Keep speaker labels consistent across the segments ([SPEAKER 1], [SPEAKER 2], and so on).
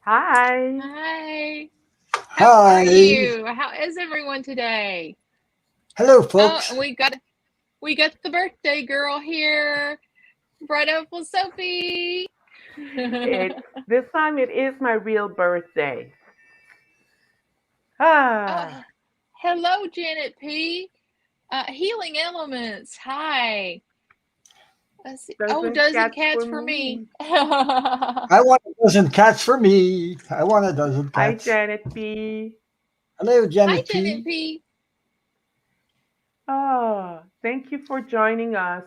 [SPEAKER 1] Hi.
[SPEAKER 2] Hi. How are
[SPEAKER 3] Hi.
[SPEAKER 2] you? How is everyone today?
[SPEAKER 3] Hello,
[SPEAKER 2] Oh,
[SPEAKER 3] folks.
[SPEAKER 2] and we got the birthday girl here. Bright Opal Sophie.
[SPEAKER 1] It's this time it is my real birthday.
[SPEAKER 2] Oh,
[SPEAKER 1] Ah,
[SPEAKER 2] hello, Janet P. Healing Elements. Hi. Let's see. Oh,
[SPEAKER 1] doesn't
[SPEAKER 2] dozen
[SPEAKER 1] catch
[SPEAKER 2] cats
[SPEAKER 1] for
[SPEAKER 2] for me.
[SPEAKER 1] me.
[SPEAKER 2] Hi,
[SPEAKER 3] I want a dozen cats for me. I want a dozen
[SPEAKER 1] Hi,
[SPEAKER 3] cats.
[SPEAKER 1] Janet B.
[SPEAKER 3] Hello, Janet
[SPEAKER 2] Janet
[SPEAKER 3] P.
[SPEAKER 2] P.
[SPEAKER 1] Thank you for joining us.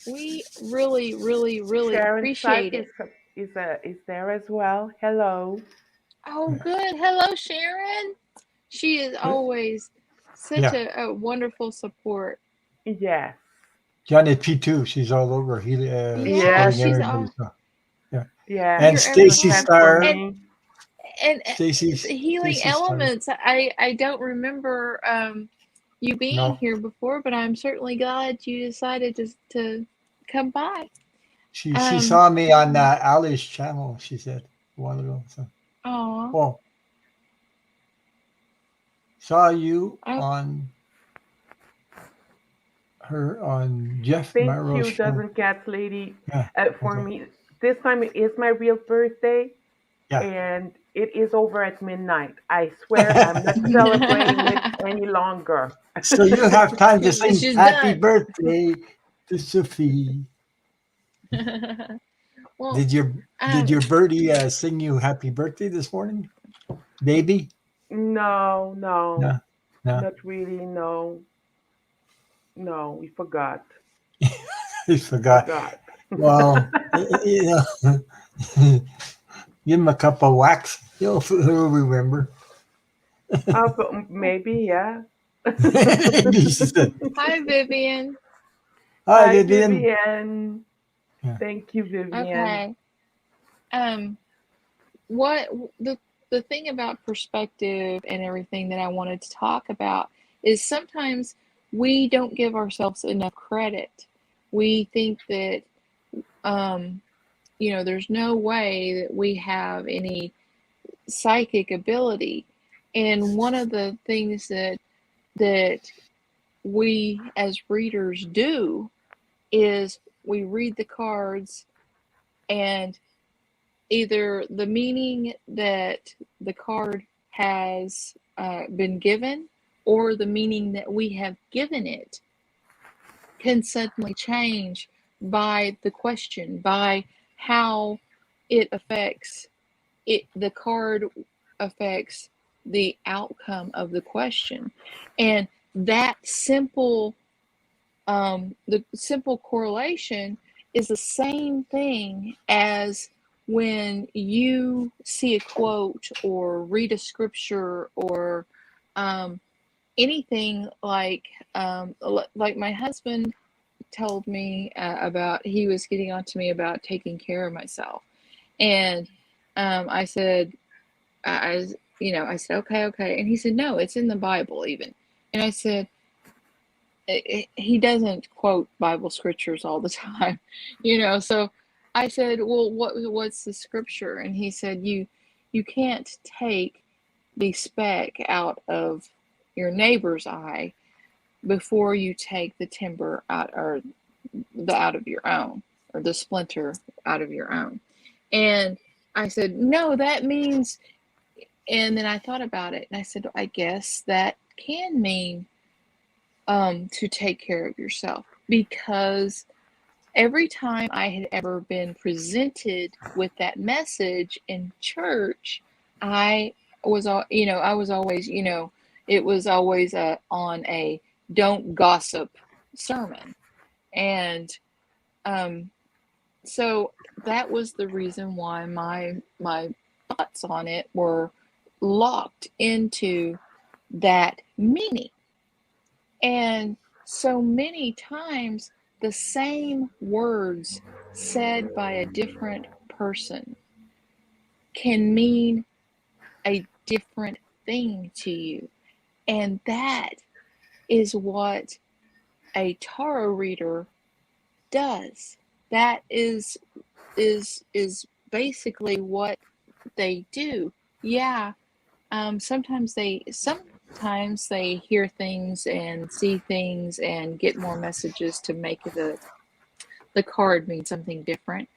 [SPEAKER 2] We really, really, really
[SPEAKER 1] Sharon
[SPEAKER 2] appreciate
[SPEAKER 1] Sack
[SPEAKER 2] it.
[SPEAKER 1] is there as well. Hello.
[SPEAKER 2] Oh, good. Hello, Sharon. She is always such
[SPEAKER 3] Yeah,
[SPEAKER 2] a wonderful support.
[SPEAKER 1] Yes.
[SPEAKER 3] Janet P too. She's all over
[SPEAKER 2] Yeah,
[SPEAKER 1] Yes.
[SPEAKER 3] supporting
[SPEAKER 2] she's
[SPEAKER 3] everybody.
[SPEAKER 2] all
[SPEAKER 3] So, yeah.
[SPEAKER 1] Yes.
[SPEAKER 3] And
[SPEAKER 2] you're ever
[SPEAKER 3] Stacy
[SPEAKER 1] Dozen cats for
[SPEAKER 3] Star.
[SPEAKER 2] and
[SPEAKER 1] me.
[SPEAKER 2] and
[SPEAKER 3] Stacy's
[SPEAKER 2] healing
[SPEAKER 3] Stacy Star.
[SPEAKER 2] elements. I don't remember you being
[SPEAKER 3] No,
[SPEAKER 2] here before, but I'm certainly glad you decided to come by.
[SPEAKER 3] she
[SPEAKER 2] Um,
[SPEAKER 3] saw me on Ali's channel. She said a while ago. So,
[SPEAKER 2] oh,
[SPEAKER 3] well, saw you
[SPEAKER 2] I
[SPEAKER 3] on her on Jeff
[SPEAKER 1] Thank
[SPEAKER 3] Marrow's
[SPEAKER 1] you,
[SPEAKER 3] show.
[SPEAKER 1] Dozen Cats Lady.
[SPEAKER 3] Yeah.
[SPEAKER 1] For
[SPEAKER 3] Okay.
[SPEAKER 1] me, this time it is my real birthday.
[SPEAKER 3] Yeah.
[SPEAKER 1] And it is over at midnight. I swear I'm not celebrating it any longer.
[SPEAKER 3] So you have time to sing
[SPEAKER 2] she's
[SPEAKER 3] happy
[SPEAKER 2] done.
[SPEAKER 3] birthday to Sophie.
[SPEAKER 2] Well,
[SPEAKER 3] Did your did
[SPEAKER 2] um,
[SPEAKER 3] your birdie sing you happy birthday this morning, baby?
[SPEAKER 1] No, no,
[SPEAKER 3] No, no,
[SPEAKER 1] not really. No, no, we forgot.
[SPEAKER 3] I forgot.
[SPEAKER 1] Forgot.
[SPEAKER 3] Well, you know, give him a cup of wax. He'll remember.
[SPEAKER 1] But maybe, yeah.
[SPEAKER 3] He said,
[SPEAKER 2] hi, Vivian.
[SPEAKER 3] "Hi,
[SPEAKER 1] Hi,
[SPEAKER 3] Vivian."
[SPEAKER 1] Vivian.
[SPEAKER 3] Yeah.
[SPEAKER 1] Thank you, Vivian.
[SPEAKER 2] Okay. Um, what the the thing about perspective and everything that I wanted to talk about is sometimes we don't give ourselves enough credit. We think that um, there's no way that we have any psychic ability. And one of the things that we as readers do is we read the cards and either the meaning that the card has been given or the meaning that we have given it can suddenly change by the question, by how it affects it, the card affects the outcome of the question. And that the simple correlation is the same thing as when you see a quote or read a scripture or um, anything like my husband told me about he was getting on to me about taking care of myself and I said I I said okay and he said no, it's in the Bible even. And I said he doesn't quote Bible scriptures all the time, So I said, "Well, what's the scripture?" And he said, "You can't take the speck out of your neighbor's eye before you take the timber out or the out of your own or the splinter out of your own." And I said, "No, that means." And then I thought about it, and I said, "I guess that can mean." To take care of yourself because every time I had ever been presented with that message in church, I I was always, it was always on a don't gossip sermon. And um, so that was the reason why my thoughts on it were locked into that meaning. And so many times, the same words said by a different person can mean a different thing to you. And that is what a tarot reader does. That is basically what they do. Yeah. Sometimes they hear things and see things and get more messages to make the card mean something different.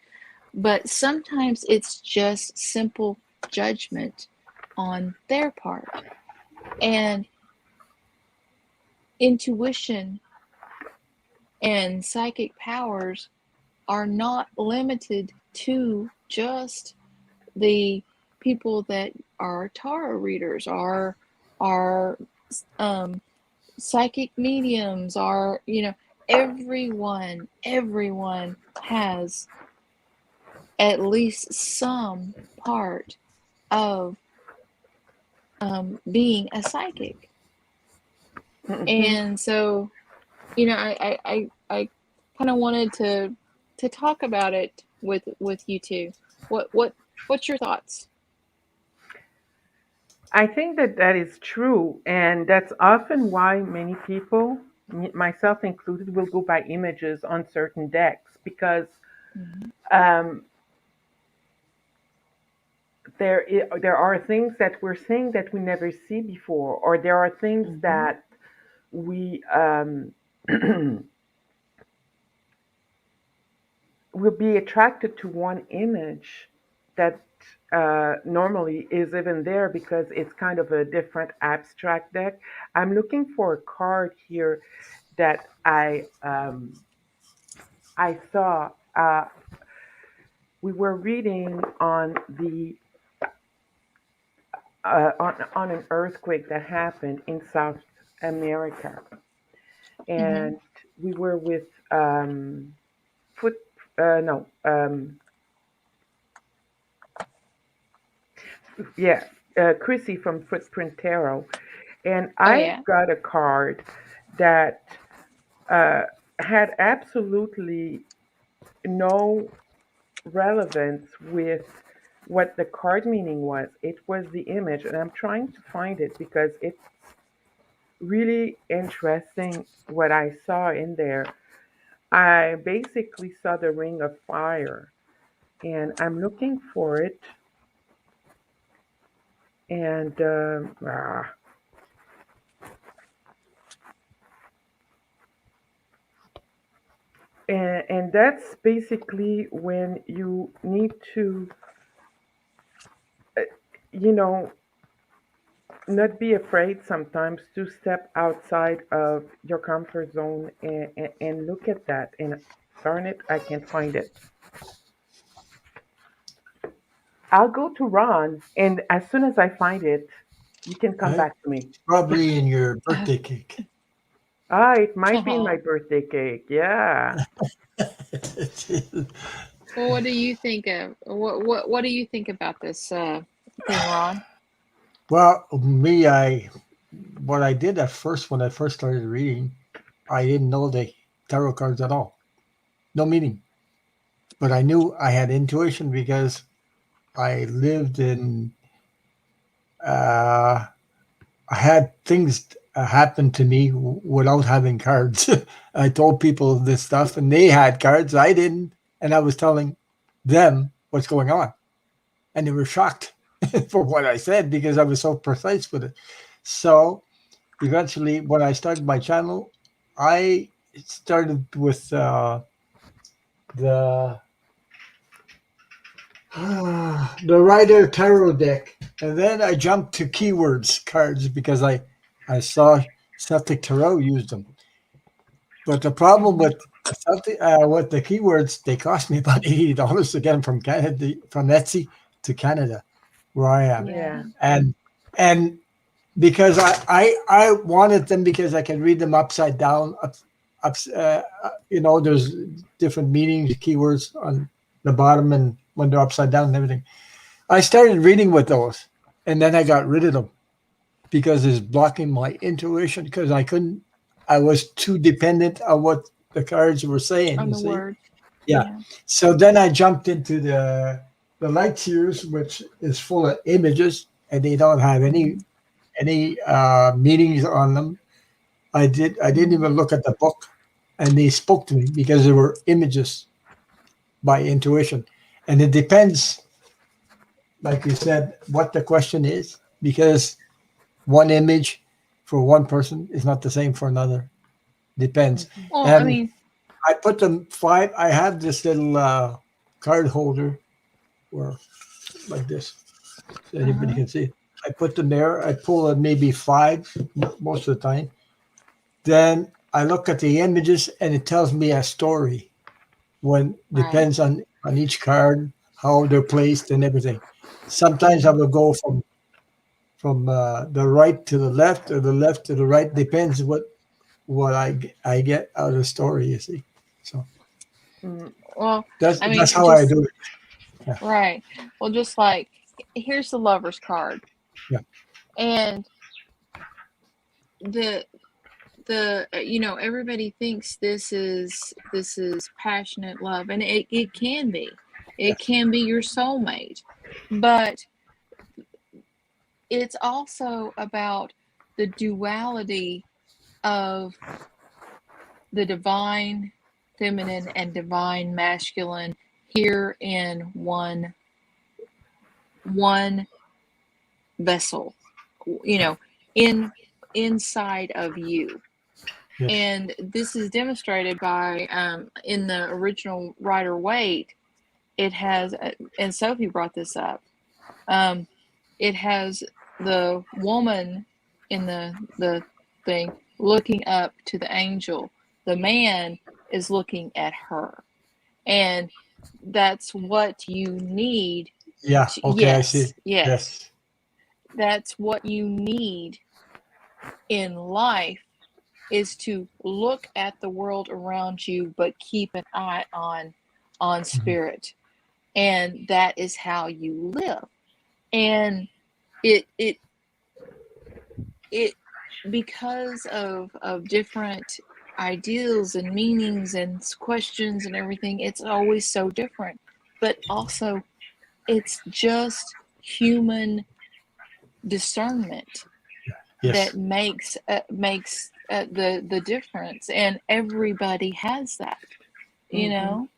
[SPEAKER 2] But sometimes it's just simple judgment on their part. And intuition and psychic powers are not limited to just the people that are tarot readers, are psychic mediums, are, everyone has at least some part of being a psychic. And so, I kind of wanted to talk about it with you two. What's your thoughts?
[SPEAKER 1] I think that is true, and that's often why many people, myself included, will go by images on certain decks because
[SPEAKER 2] Mhm.
[SPEAKER 1] um, there are things that we're seeing that we never see before, or there are things that we will be attracted to one image that normally is even there because it's kind of a different abstract deck. I'm looking for a card here that I saw. We were reading on the on an earthquake that happened in South America,
[SPEAKER 2] Mhm.
[SPEAKER 1] and we were with foot no yeah Chrissy from Footprint Tarot, and
[SPEAKER 2] Oh
[SPEAKER 1] I
[SPEAKER 2] yeah.
[SPEAKER 1] got a card that uh, had absolutely no relevance with what the card meaning was. It was the image, and I'm trying to find it because it's really interesting what I saw in there. I basically saw the ring of fire, and I'm looking for it, and and that's basically when you need to, uh, you know, not be afraid sometimes to step outside of your comfort zone and look at that. And darn it, I can't find it. I'll go to Ron, and as soon as I find it, you can come
[SPEAKER 3] It's
[SPEAKER 1] back to me.
[SPEAKER 3] probably in your birthday cake.
[SPEAKER 1] Ah, it might be in my
[SPEAKER 2] Oh.
[SPEAKER 1] birthday cake. Yeah.
[SPEAKER 2] Well, what do you think of what do you think about this thing, Ron?
[SPEAKER 3] Well, me, what I did at first when I first started reading, I didn't know the tarot cards at all. No meaning. But I knew I had intuition because I lived in, uh, I had things happen to me without having cards. I told people this stuff and they had cards. I didn't. And I was telling them what's going on. And they were shocked for what I said because I was so precise with it. So eventually, when I started my channel, I started with the the Rider Tarot deck, and then I jumped to keywords cards because I saw Celtic Tarot used them. But the problem
[SPEAKER 2] Mhm.
[SPEAKER 3] with the keywords, they cost me about $80 to get them from Canada, from Etsy to Canada, where I am,
[SPEAKER 2] Yeah.
[SPEAKER 1] Yeah.
[SPEAKER 3] and because I wanted them because I can read them upside down, there's different meanings, keywords on the bottom, and when they're upside down and everything. I started reading with those, and then I got rid of them because it's blocking my intuition because I was too dependent on what the cards were saying.
[SPEAKER 2] On
[SPEAKER 3] You
[SPEAKER 2] the
[SPEAKER 3] see,
[SPEAKER 2] word.
[SPEAKER 3] yeah.
[SPEAKER 2] Yeah.
[SPEAKER 3] So then I jumped into the light series, which is full of images, and they don't have
[SPEAKER 2] Mhm.
[SPEAKER 3] any meanings on them. I didn't
[SPEAKER 2] Mhm.
[SPEAKER 3] even look at the book, and they spoke to me because there were images by intuition, and it depends. like you said, what the question is, because one image for one person is not the same for another. Depends.
[SPEAKER 1] Mhm.
[SPEAKER 2] Well, I
[SPEAKER 3] And
[SPEAKER 2] mean,
[SPEAKER 3] I put them five. I have this little card holder where like this, so anybody
[SPEAKER 2] uh-huh,
[SPEAKER 3] can see. I put them there. I pull maybe five most of the time. Then I look at the images and it tells me a story. When
[SPEAKER 2] right.
[SPEAKER 3] depends on each card, how they're placed and everything. Sometimes I
[SPEAKER 2] Hmm.
[SPEAKER 3] will go from the right to the left or the left to the right. Depends what I get out of the story. You see, so
[SPEAKER 1] Mm,
[SPEAKER 2] Well, I
[SPEAKER 3] that's
[SPEAKER 2] mean,
[SPEAKER 3] how I
[SPEAKER 2] just
[SPEAKER 3] do it. Yeah,
[SPEAKER 2] right. Well, just like here's the lover's card,
[SPEAKER 3] yeah,
[SPEAKER 2] and the everybody thinks this is passionate love, and it can be, it
[SPEAKER 3] yes,
[SPEAKER 2] can be your soulmate, but it's also about the duality of the divine feminine and divine masculine here in one vessel, you know, in inside of you.
[SPEAKER 3] yes,
[SPEAKER 2] And this is demonstrated by in the original Rider Waite, it has, and Sophie brought this up, um, it has the woman in the thing looking up to the angel. The man is looking at her, and that's what you need
[SPEAKER 3] yeah.
[SPEAKER 2] to,
[SPEAKER 3] Okay, I see.
[SPEAKER 2] yes,
[SPEAKER 3] Yes,
[SPEAKER 2] that's what you need in life, is to look at the world around you but keep an eye on
[SPEAKER 3] mhm,
[SPEAKER 2] spirit, and that is how you live. And it it because of different ideals and meanings and questions and everything, it's always so different, but also it's just human discernment that
[SPEAKER 3] yes.
[SPEAKER 2] makes the difference, and everybody has that, you
[SPEAKER 1] mhm.
[SPEAKER 2] know.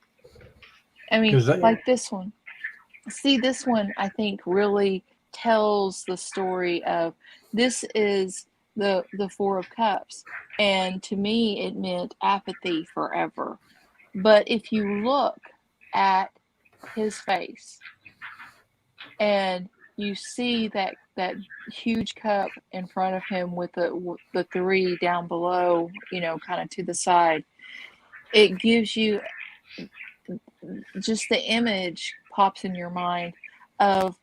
[SPEAKER 2] I mean,
[SPEAKER 3] Because
[SPEAKER 1] Yeah.
[SPEAKER 2] like this one. See, this one I think really tells the story of, this is the Four of Cups, and to me it meant apathy forever. But if you look at his face and you see that huge cup in front of him with the three down below, kind of to the side, it gives you just, the image pops in your mind of,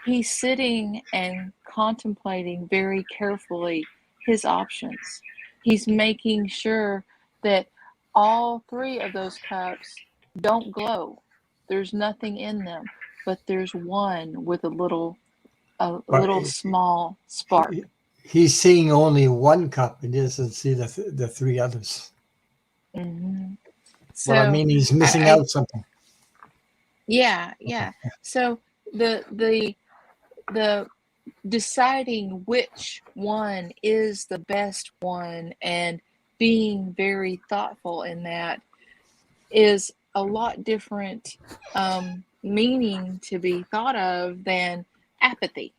[SPEAKER 2] he's sitting and contemplating very carefully his options. He's making sure that all three of those cups don't glow. There's nothing in them, but there's one with a little
[SPEAKER 3] but
[SPEAKER 2] small spark.
[SPEAKER 3] he's seeing only one cup and doesn't see the three others.
[SPEAKER 2] Hmm.
[SPEAKER 3] Well, I
[SPEAKER 2] So,
[SPEAKER 3] mean, he's
[SPEAKER 2] I,
[SPEAKER 3] missing
[SPEAKER 2] I
[SPEAKER 3] out something.
[SPEAKER 2] yeah,
[SPEAKER 3] Okay.
[SPEAKER 2] yeah. So the deciding which one is the best one, and being very thoughtful in that, is a lot different meaning to be thought of than apathy,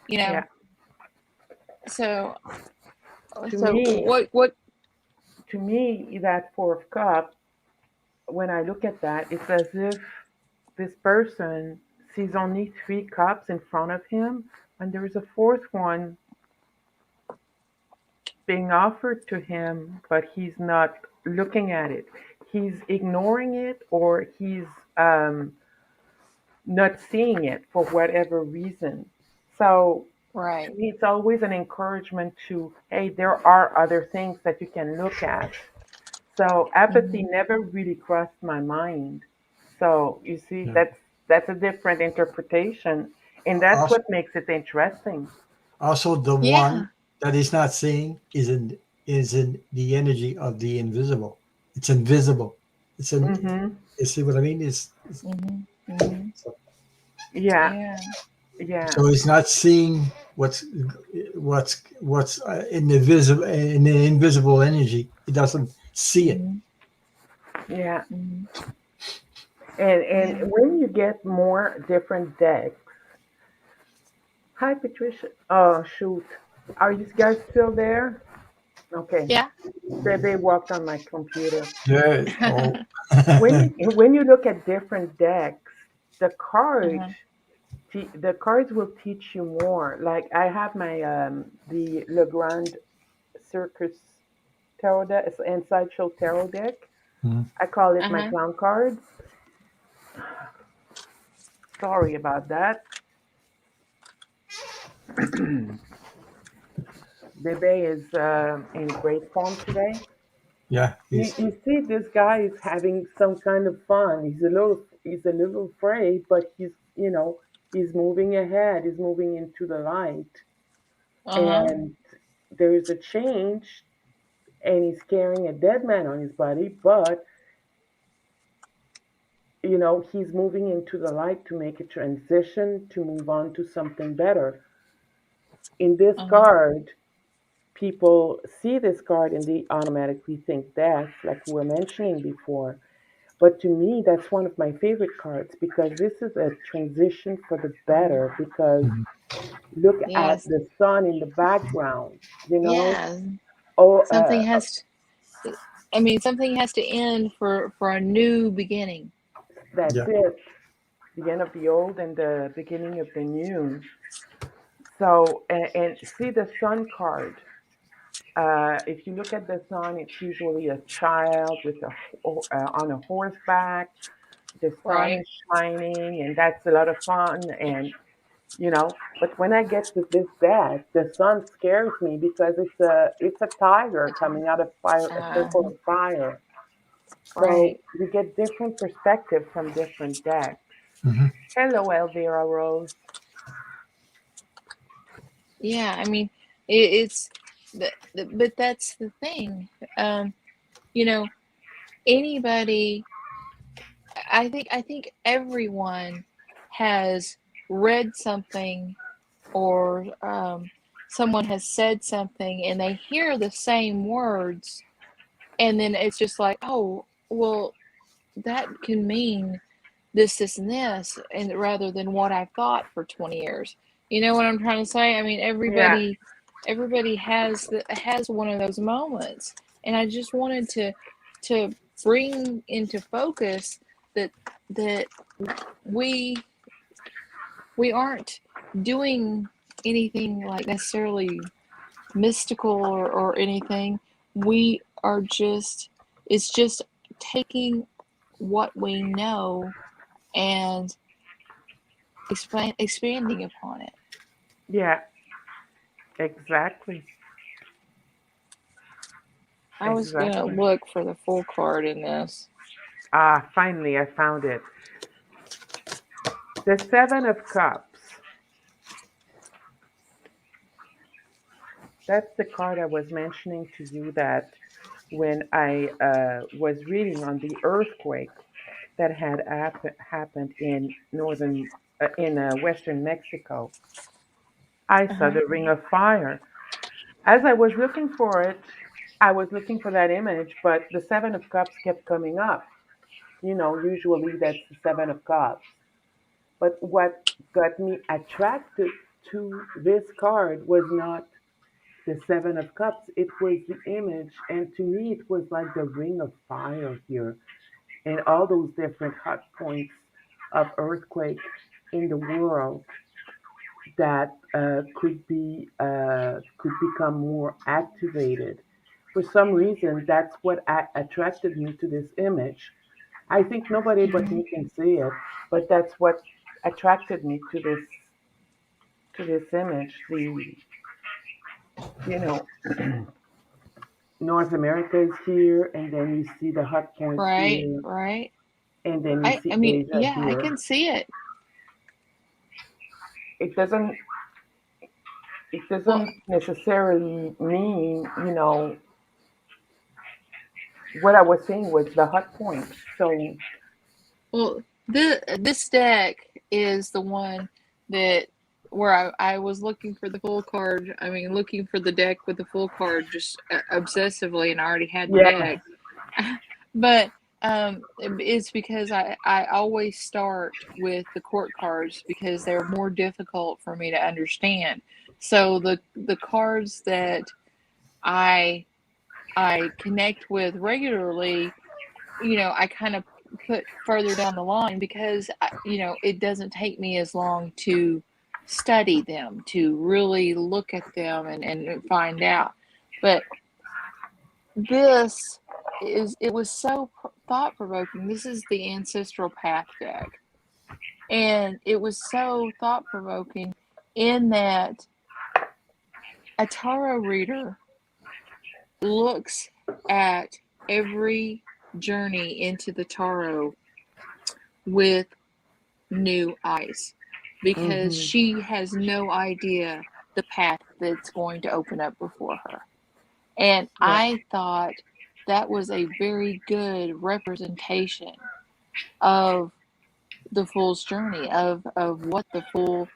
[SPEAKER 2] you know.
[SPEAKER 1] Yeah.
[SPEAKER 2] So
[SPEAKER 1] To
[SPEAKER 2] so
[SPEAKER 1] me,
[SPEAKER 2] what
[SPEAKER 1] that Four of Cups, when I look at that, it's as if this person sees only three cups in front of him, and there is a fourth one being offered to him, but he's not looking at it. He's ignoring it, or he's um, not seeing it for whatever reason. So to
[SPEAKER 2] right.
[SPEAKER 1] me, it's always an encouragement to, hey, there are other things that you can look at. So apathy
[SPEAKER 2] Hmm.
[SPEAKER 1] never really crossed my mind. So you see,
[SPEAKER 3] Yeah.
[SPEAKER 1] that's a different interpretation, and that's
[SPEAKER 3] Also,
[SPEAKER 1] what makes it interesting.
[SPEAKER 3] also, the
[SPEAKER 2] Yeah.
[SPEAKER 3] one that he's not seeing is in the energy of the invisible. It's invisible. It's in.
[SPEAKER 1] Mm-hmm.
[SPEAKER 3] You see what I mean?
[SPEAKER 2] Hmm. Hmm.
[SPEAKER 3] So,
[SPEAKER 1] Yeah,
[SPEAKER 2] Yeah.
[SPEAKER 1] yeah.
[SPEAKER 3] so he's not seeing what's in the invisible energy. He doesn't see it.
[SPEAKER 2] Hmm.
[SPEAKER 1] Yeah.
[SPEAKER 2] Hmm.
[SPEAKER 1] And
[SPEAKER 2] Yeah.
[SPEAKER 1] when you get more different decks, hi Patricia. Oh shoot, are you guys still there? Okay,
[SPEAKER 2] Yeah.
[SPEAKER 1] they walked on my computer.
[SPEAKER 3] Yeah. Oh.
[SPEAKER 1] When you look at different decks, the cards
[SPEAKER 2] Uh-huh.
[SPEAKER 1] the cards will teach you more. Like I have my the Le Grand Circus tarot deck, Ancestral tarot deck.
[SPEAKER 3] Mhm.
[SPEAKER 1] I call it my
[SPEAKER 2] Uh-huh.
[SPEAKER 1] clown cards. Sorry about that. Bebe is in great form today.
[SPEAKER 3] Yeah. He's.
[SPEAKER 1] You see, this guy is having some kind of fun. He's a little afraid, but he's moving ahead. He's moving into the light,
[SPEAKER 2] Uh-huh.
[SPEAKER 1] and there's a change, and he's carrying a dead man on his body, but he's moving into the light to make a transition to move on to something better. In this
[SPEAKER 2] Uh-huh.
[SPEAKER 1] card, people see this card and they automatically think death, like we were mentioning before. But to me, that's one of my favorite cards because this is a transition for the better. Because
[SPEAKER 3] Mhm.
[SPEAKER 1] look at
[SPEAKER 2] Yes.
[SPEAKER 1] the sun in the background, you know?
[SPEAKER 2] Yeah.
[SPEAKER 1] Oh,
[SPEAKER 2] Something has to, I mean, something has to end for a new beginning.
[SPEAKER 1] that's
[SPEAKER 3] Yeah.
[SPEAKER 1] it. The end of the old and the beginning of the new. So, and see the sun card. If you look at the sun, it's usually a child with on a horseback. The sun
[SPEAKER 2] Right.
[SPEAKER 1] is shining, and that's a lot of fun. But when I get to this deck, the sun scares me because it's a tiger coming out of fire, a
[SPEAKER 2] Uh,
[SPEAKER 1] circle of fire. So
[SPEAKER 2] right.
[SPEAKER 1] we get different perspectives from different decks.
[SPEAKER 3] Hmm.
[SPEAKER 1] Hello, Elvira Rose.
[SPEAKER 2] Yeah. I mean, it's but that's the thing. Um, you know, anybody. I think everyone has read something or someone has said something and they hear the same words and then it's just like, oh, well, that can mean this, and this, and rather than what I've thought for 20 years. You know what I'm trying to say? I mean,
[SPEAKER 1] Yeah,
[SPEAKER 2] everybody has one of those moments, and I just wanted to bring into focus that that we we aren't doing anything like necessarily mystical or anything. We are just, it's just taking what we know and expanding upon it.
[SPEAKER 1] yeah, exactly,
[SPEAKER 2] I was gonna
[SPEAKER 1] exactly.
[SPEAKER 2] look for the full card in this.
[SPEAKER 1] Ah, finally, I found it. The Seven of Cups. That's the card I was mentioning to you that when I was reading on the earthquake that had happened in western Mexico. I saw
[SPEAKER 2] Uh-huh.
[SPEAKER 1] the Ring of Fire. As I was looking for it, I was looking for that image, but the Seven of Cups kept coming up. Usually that's the Seven of Cups. But what got me attracted to this card was not the Seven of Cups, it was the image. And to me, it was like the Ring of Fire here and all those different hot points of earthquake in the world that could become more activated. For some reason, that's what attracted me to this image. I think nobody but
[SPEAKER 2] Hmm.
[SPEAKER 1] me can see it, but that's what attracted me to this image. You know, North America is here, and then you see the hot points
[SPEAKER 2] Right,
[SPEAKER 1] here,
[SPEAKER 2] right.
[SPEAKER 1] and then you
[SPEAKER 2] I
[SPEAKER 1] see
[SPEAKER 2] mean,
[SPEAKER 1] Asia
[SPEAKER 2] yeah, I
[SPEAKER 1] here.
[SPEAKER 2] can see it.
[SPEAKER 1] It doesn't it
[SPEAKER 2] Well,
[SPEAKER 1] doesn't necessarily mean, what I was saying was the hot points. So
[SPEAKER 2] this deck is the one that where I was looking for the full card. I mean, looking for the deck with the full card just obsessively, and I already had the
[SPEAKER 1] yeah,
[SPEAKER 2] deck. But It's because I always start with the court cards because they're more difficult for me to understand. So the cards that I I connect with regularly, I kind of put further down the line because it doesn't take me as long to study them, to really look at them and find out. But this it was so thought provoking. This is the Ancestral Path deck, and it was so thought provoking in that a tarot reader looks at every journey into the tarot with new eyes because
[SPEAKER 1] Hmm.
[SPEAKER 2] she has no idea the path that's going to open up before her. And
[SPEAKER 1] Yeah.
[SPEAKER 2] I thought that was a very good representation of the fool's journey, of what the fool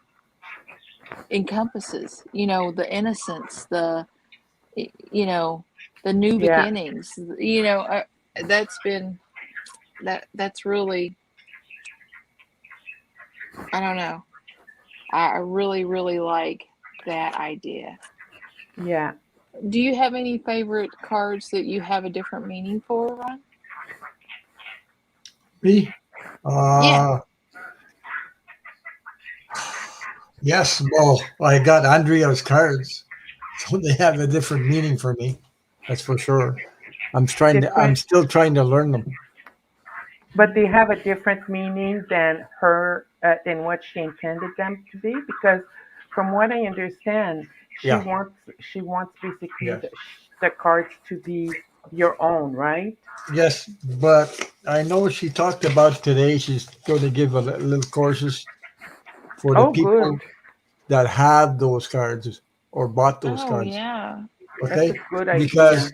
[SPEAKER 2] encompasses. The innocence, you know, the new
[SPEAKER 1] Yeah.
[SPEAKER 2] beginnings. That's been that's really, I don't know. I really, really like that idea.
[SPEAKER 1] Yeah.
[SPEAKER 2] Do you have any favorite cards that you have a different meaning for, Ron?
[SPEAKER 3] Me?
[SPEAKER 2] Yeah.
[SPEAKER 3] Uh, yes. Well, I got Andrea's cards, so they have a different meaning for me. That's for sure. I'm
[SPEAKER 1] Different,
[SPEAKER 3] still trying to learn them.
[SPEAKER 1] but they have a different meaning than than what she intended them to be. Because from what I understand,
[SPEAKER 3] Yeah.
[SPEAKER 1] she wants basically
[SPEAKER 3] Yes.
[SPEAKER 1] the cards to be your own, right?
[SPEAKER 3] Yes, but I know she talked about today. She's going to give a little courses for the
[SPEAKER 1] Oh, good.
[SPEAKER 3] people that have those cards or bought those
[SPEAKER 2] Oh,
[SPEAKER 3] cards.
[SPEAKER 2] yeah.
[SPEAKER 1] That's a
[SPEAKER 3] Okay,
[SPEAKER 1] good
[SPEAKER 3] because
[SPEAKER 1] idea.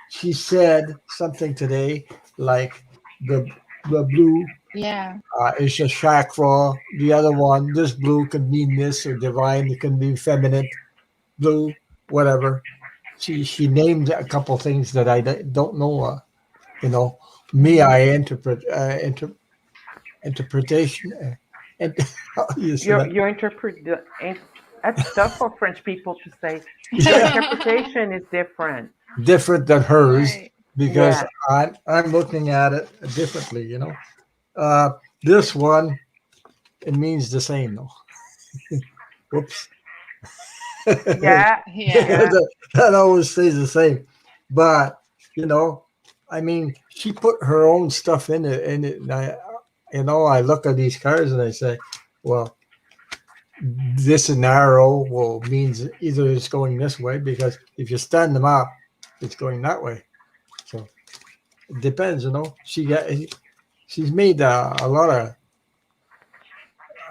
[SPEAKER 3] she said something today like the the blue
[SPEAKER 2] Yeah.
[SPEAKER 3] is a chakra. The other one, this blue could mean this or divine. It can be feminine blue, whatever. She named a couple things that I don't know. You know, me,
[SPEAKER 2] Hmm.
[SPEAKER 3] I interpretation. And how do you say that?
[SPEAKER 1] Your that's tough for French people to say. Your
[SPEAKER 3] Yeah,
[SPEAKER 1] interpretation is different.
[SPEAKER 3] different than hers
[SPEAKER 2] Right.
[SPEAKER 3] because
[SPEAKER 1] Yeah.
[SPEAKER 3] I'm looking at it differently. Uh, this one it means the same though. Whoops.
[SPEAKER 1] Yeah.
[SPEAKER 2] Yeah.
[SPEAKER 1] Yeah.
[SPEAKER 3] that always stays the same. But you know, I mean, she put her own stuff in it, and I look at these cards and I say, well, this an arrow will means either it's going this way because if you stand them up, it's going that way. So it depends. She's made a lot of.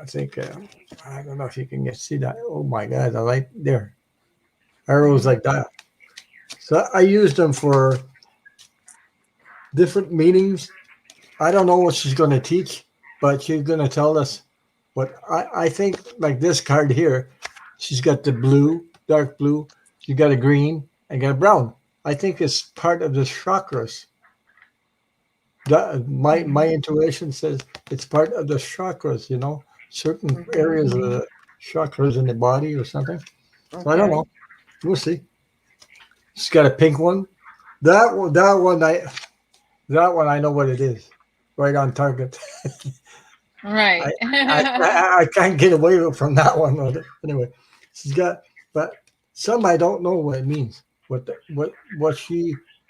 [SPEAKER 3] I think I don't know if you can see that. Oh my God, I like there arrows
[SPEAKER 2] Hmm.
[SPEAKER 3] like that. So I use them for different meanings. I don't know what she's going to teach, but she's going to tell us. But I think like this card here, she's got the blue, dark blue. She got a green and got a brown. I think it's part of the chakras. My
[SPEAKER 2] Hmm.
[SPEAKER 3] intuition says it's part of the chakras. Certain
[SPEAKER 1] Mhm.
[SPEAKER 3] areas of
[SPEAKER 2] Hmm.
[SPEAKER 3] the chakras in the body or something. So I don't
[SPEAKER 1] Okay.
[SPEAKER 3] know. We'll see. She's got a pink one. That one I know what it is. Right on target. I,
[SPEAKER 2] Right.
[SPEAKER 3] I can't get away from that one. Anyway, she's got, but some I don't know what it means.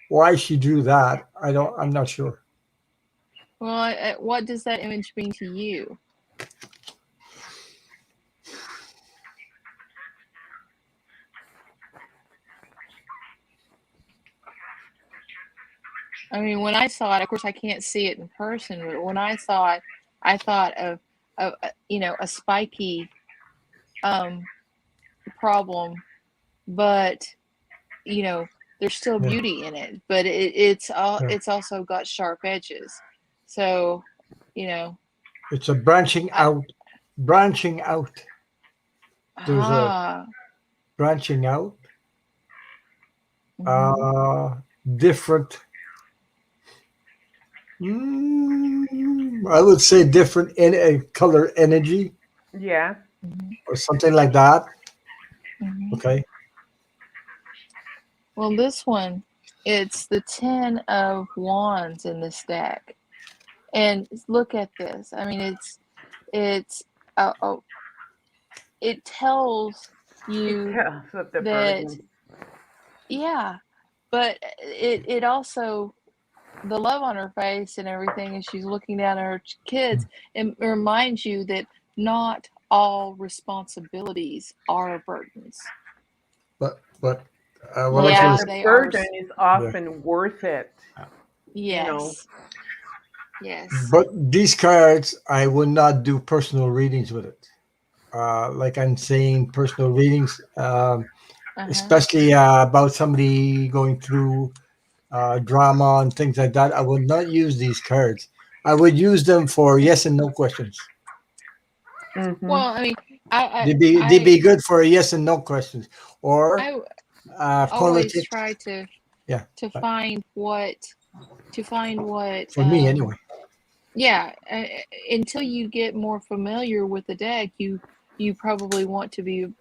[SPEAKER 3] Why she drew that? I'm not sure.
[SPEAKER 2] Well, what does that image mean to you? I mean, when I saw it, of course, I can't see it in person, but when I saw it, I thought of a spiky um, problem, but you know, there's still
[SPEAKER 3] Yeah,
[SPEAKER 2] beauty in it, but
[SPEAKER 3] yeah.
[SPEAKER 2] it's also got sharp edges. So, you know,
[SPEAKER 3] It's a branching
[SPEAKER 2] I
[SPEAKER 3] out. Branching out. There's a
[SPEAKER 2] ah,
[SPEAKER 3] branching out.
[SPEAKER 2] mm-hmm,
[SPEAKER 3] Uh, different. I would say different in a color energy
[SPEAKER 1] Yeah.
[SPEAKER 2] Mhm.
[SPEAKER 3] or something like that.
[SPEAKER 2] Mhm.
[SPEAKER 3] Okay.
[SPEAKER 2] Well, this one, it's the Ten of Wands in this deck. And look at this. I mean, it's oh, it tells
[SPEAKER 1] It
[SPEAKER 2] you
[SPEAKER 1] tells of the
[SPEAKER 2] that,
[SPEAKER 1] burden.
[SPEAKER 2] yeah, but it also, the love on her face and everything as she's looking down at her kids, it reminds you that not all responsibilities are burdens.
[SPEAKER 3] But what I
[SPEAKER 1] But that
[SPEAKER 2] Yeah,
[SPEAKER 3] was
[SPEAKER 1] the
[SPEAKER 2] they are.
[SPEAKER 1] burden is
[SPEAKER 3] yeah.
[SPEAKER 1] often worth it, you know.
[SPEAKER 2] Yes, yes.
[SPEAKER 3] But these cards, I would not do personal readings with it. Like I'm saying, personal readings,
[SPEAKER 2] Uh-huh.
[SPEAKER 3] especially about somebody going through drama and things like that. I would not use these cards. I would use them for yes and no questions.
[SPEAKER 1] Mm-hmm.
[SPEAKER 2] Well, I mean, I
[SPEAKER 3] They'd be good for yes and no questions or
[SPEAKER 2] I always
[SPEAKER 3] politics.
[SPEAKER 2] try to
[SPEAKER 3] Yeah,
[SPEAKER 2] to
[SPEAKER 3] but
[SPEAKER 2] find what to find what
[SPEAKER 3] for me anyway.
[SPEAKER 2] yeah, until you get more familiar with the deck, you probably want to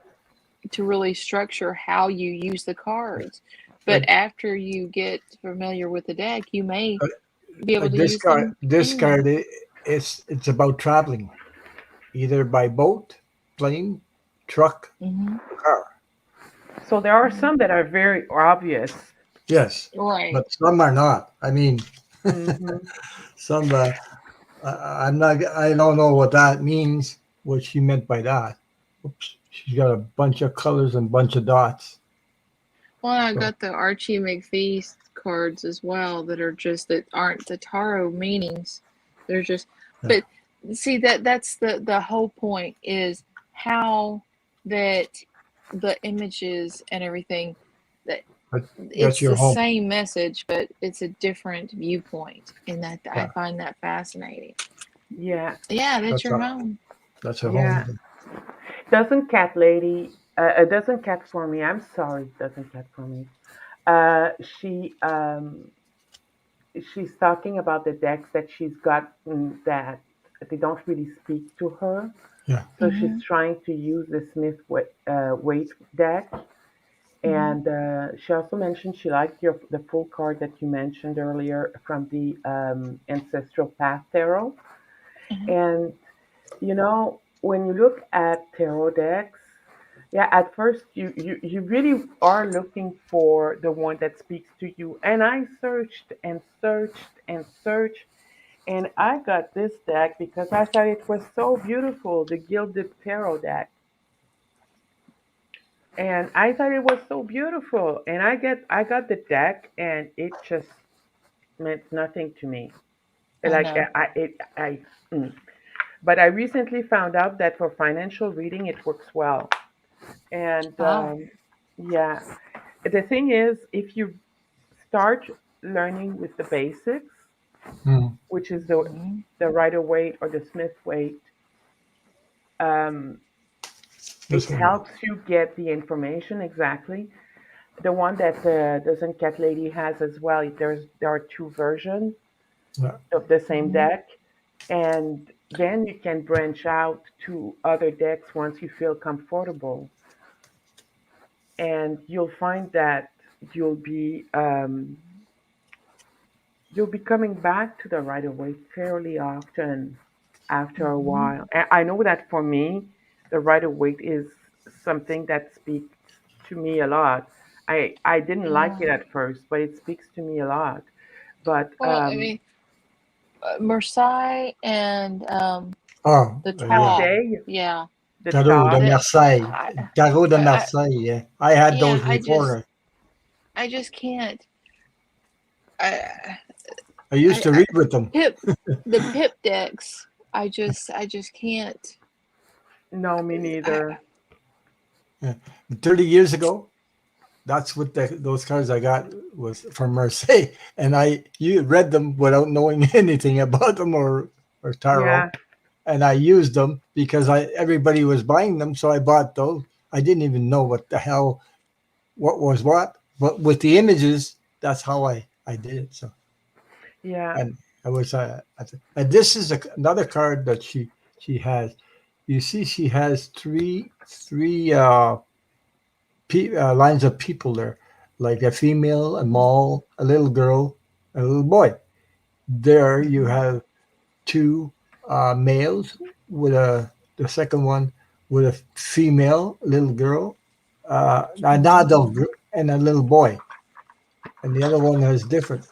[SPEAKER 2] really structure how you use the cards. But
[SPEAKER 3] Like,
[SPEAKER 2] after you get familiar with the deck, you may
[SPEAKER 3] uh,
[SPEAKER 2] be able
[SPEAKER 3] like
[SPEAKER 2] to
[SPEAKER 3] this
[SPEAKER 2] use
[SPEAKER 3] card.
[SPEAKER 2] them
[SPEAKER 3] This
[SPEAKER 2] anywhere.
[SPEAKER 3] card, it's about traveling, either by boat, plane, truck,
[SPEAKER 2] Hmm.
[SPEAKER 3] or car.
[SPEAKER 1] So there are some that are very obvious.
[SPEAKER 3] Yes,
[SPEAKER 2] Right.
[SPEAKER 3] but some are not. I mean,
[SPEAKER 1] Mm-hmm.
[SPEAKER 3] some. I'm not. I don't know what that means. What she meant by that. Oops. She's got a bunch of colors and bunch of dots.
[SPEAKER 2] Well, I
[SPEAKER 3] So
[SPEAKER 2] got the Archie McPhee cards as well that are just, that aren't the tarot meanings. They're just,
[SPEAKER 3] yeah,
[SPEAKER 2] but see, that's the whole point, is how that the images and everything, that
[SPEAKER 3] that's
[SPEAKER 2] it's
[SPEAKER 3] your
[SPEAKER 2] the
[SPEAKER 3] home.
[SPEAKER 2] same message, but it's a different viewpoint, and that I
[SPEAKER 3] Yeah,
[SPEAKER 2] find that fascinating.
[SPEAKER 1] Yeah.
[SPEAKER 2] Yeah, that's
[SPEAKER 3] that's
[SPEAKER 2] your
[SPEAKER 3] a
[SPEAKER 2] home.
[SPEAKER 3] that's a
[SPEAKER 1] Yeah.
[SPEAKER 3] home.
[SPEAKER 1] Doesn't cat lady, doesn't cat for me. I'm sorry, doesn't cat for me. She she's talking about the decks that she's got that they don't really speak to her.
[SPEAKER 3] Yeah.
[SPEAKER 1] So she's
[SPEAKER 2] Mm-hmm.
[SPEAKER 1] trying to use the Smith Waite deck.
[SPEAKER 2] Mm-hmm.
[SPEAKER 1] And she also mentioned she liked the full card that you mentioned earlier from the Ancestral Path Tarot.
[SPEAKER 2] Uh-huh.
[SPEAKER 1] And when you look at tarot decks, yeah, at first you really are looking for the one that speaks to you. And I searched and searched and searched, and I got this deck because I thought it was so beautiful, the Gilded Tarot deck. And I thought it was so beautiful. And I got the deck, and it just meant nothing to me.
[SPEAKER 2] I
[SPEAKER 1] Like
[SPEAKER 2] know.
[SPEAKER 1] mm. But I recently found out that for financial reading, it works well. And
[SPEAKER 2] Ah.
[SPEAKER 1] yeah, the thing is, if you start learning with the basics,
[SPEAKER 3] Mm.
[SPEAKER 1] which is the Rider Waite or the Smith Waite, um, it
[SPEAKER 3] This one.
[SPEAKER 1] helps you get the information exactly. The one that doesn't Cat Lady has as well. There are two versions
[SPEAKER 3] Yeah.
[SPEAKER 1] of the same
[SPEAKER 2] Mm-hmm.
[SPEAKER 1] deck, and then you can branch out to other decks once you feel comfortable, and you'll find that you'll be um, you'll be coming back to the Rider Waite fairly often after a
[SPEAKER 2] Mm-hmm.
[SPEAKER 1] while. And I know that for me, the Rider Waite is something that speaks to me a lot. I didn't like
[SPEAKER 2] Yeah.
[SPEAKER 1] it at first, but it speaks to me a lot. But
[SPEAKER 2] Well, I mean, Marseille and
[SPEAKER 3] Oh,
[SPEAKER 2] the
[SPEAKER 3] yeah.
[SPEAKER 2] Taw.
[SPEAKER 1] Marseille,
[SPEAKER 2] Yeah.
[SPEAKER 1] the
[SPEAKER 3] Tarot de
[SPEAKER 1] Taw,
[SPEAKER 2] That
[SPEAKER 3] Marseille.
[SPEAKER 2] I,
[SPEAKER 3] Tarot de
[SPEAKER 2] I
[SPEAKER 3] Marseille. Yeah. I had
[SPEAKER 2] yeah,
[SPEAKER 3] those before.
[SPEAKER 2] I just can't. I
[SPEAKER 3] I used
[SPEAKER 2] I,
[SPEAKER 3] to
[SPEAKER 2] I
[SPEAKER 3] read with them.
[SPEAKER 2] pip the pip decks. I just can't.
[SPEAKER 1] no, me
[SPEAKER 2] I,
[SPEAKER 1] neither.
[SPEAKER 3] Yeah. 30 years ago, that's what those cards I got was from Marseille, and you read them without knowing anything about them or tarot,
[SPEAKER 1] Yeah,
[SPEAKER 3] and I used them because everybody was buying them, so I bought those. I didn't even know what the hell what was what, but with the images, that's how I did it. So
[SPEAKER 1] yeah.
[SPEAKER 3] and I was and this is another card that she has. You see, she has three lines of people there, like a female, a male, a little girl, and a little boy. There you
[SPEAKER 2] Mhm.
[SPEAKER 3] have two males with a the second one with a female little girl, an
[SPEAKER 2] Mhm.
[SPEAKER 3] adult and a little boy, and the other one is different.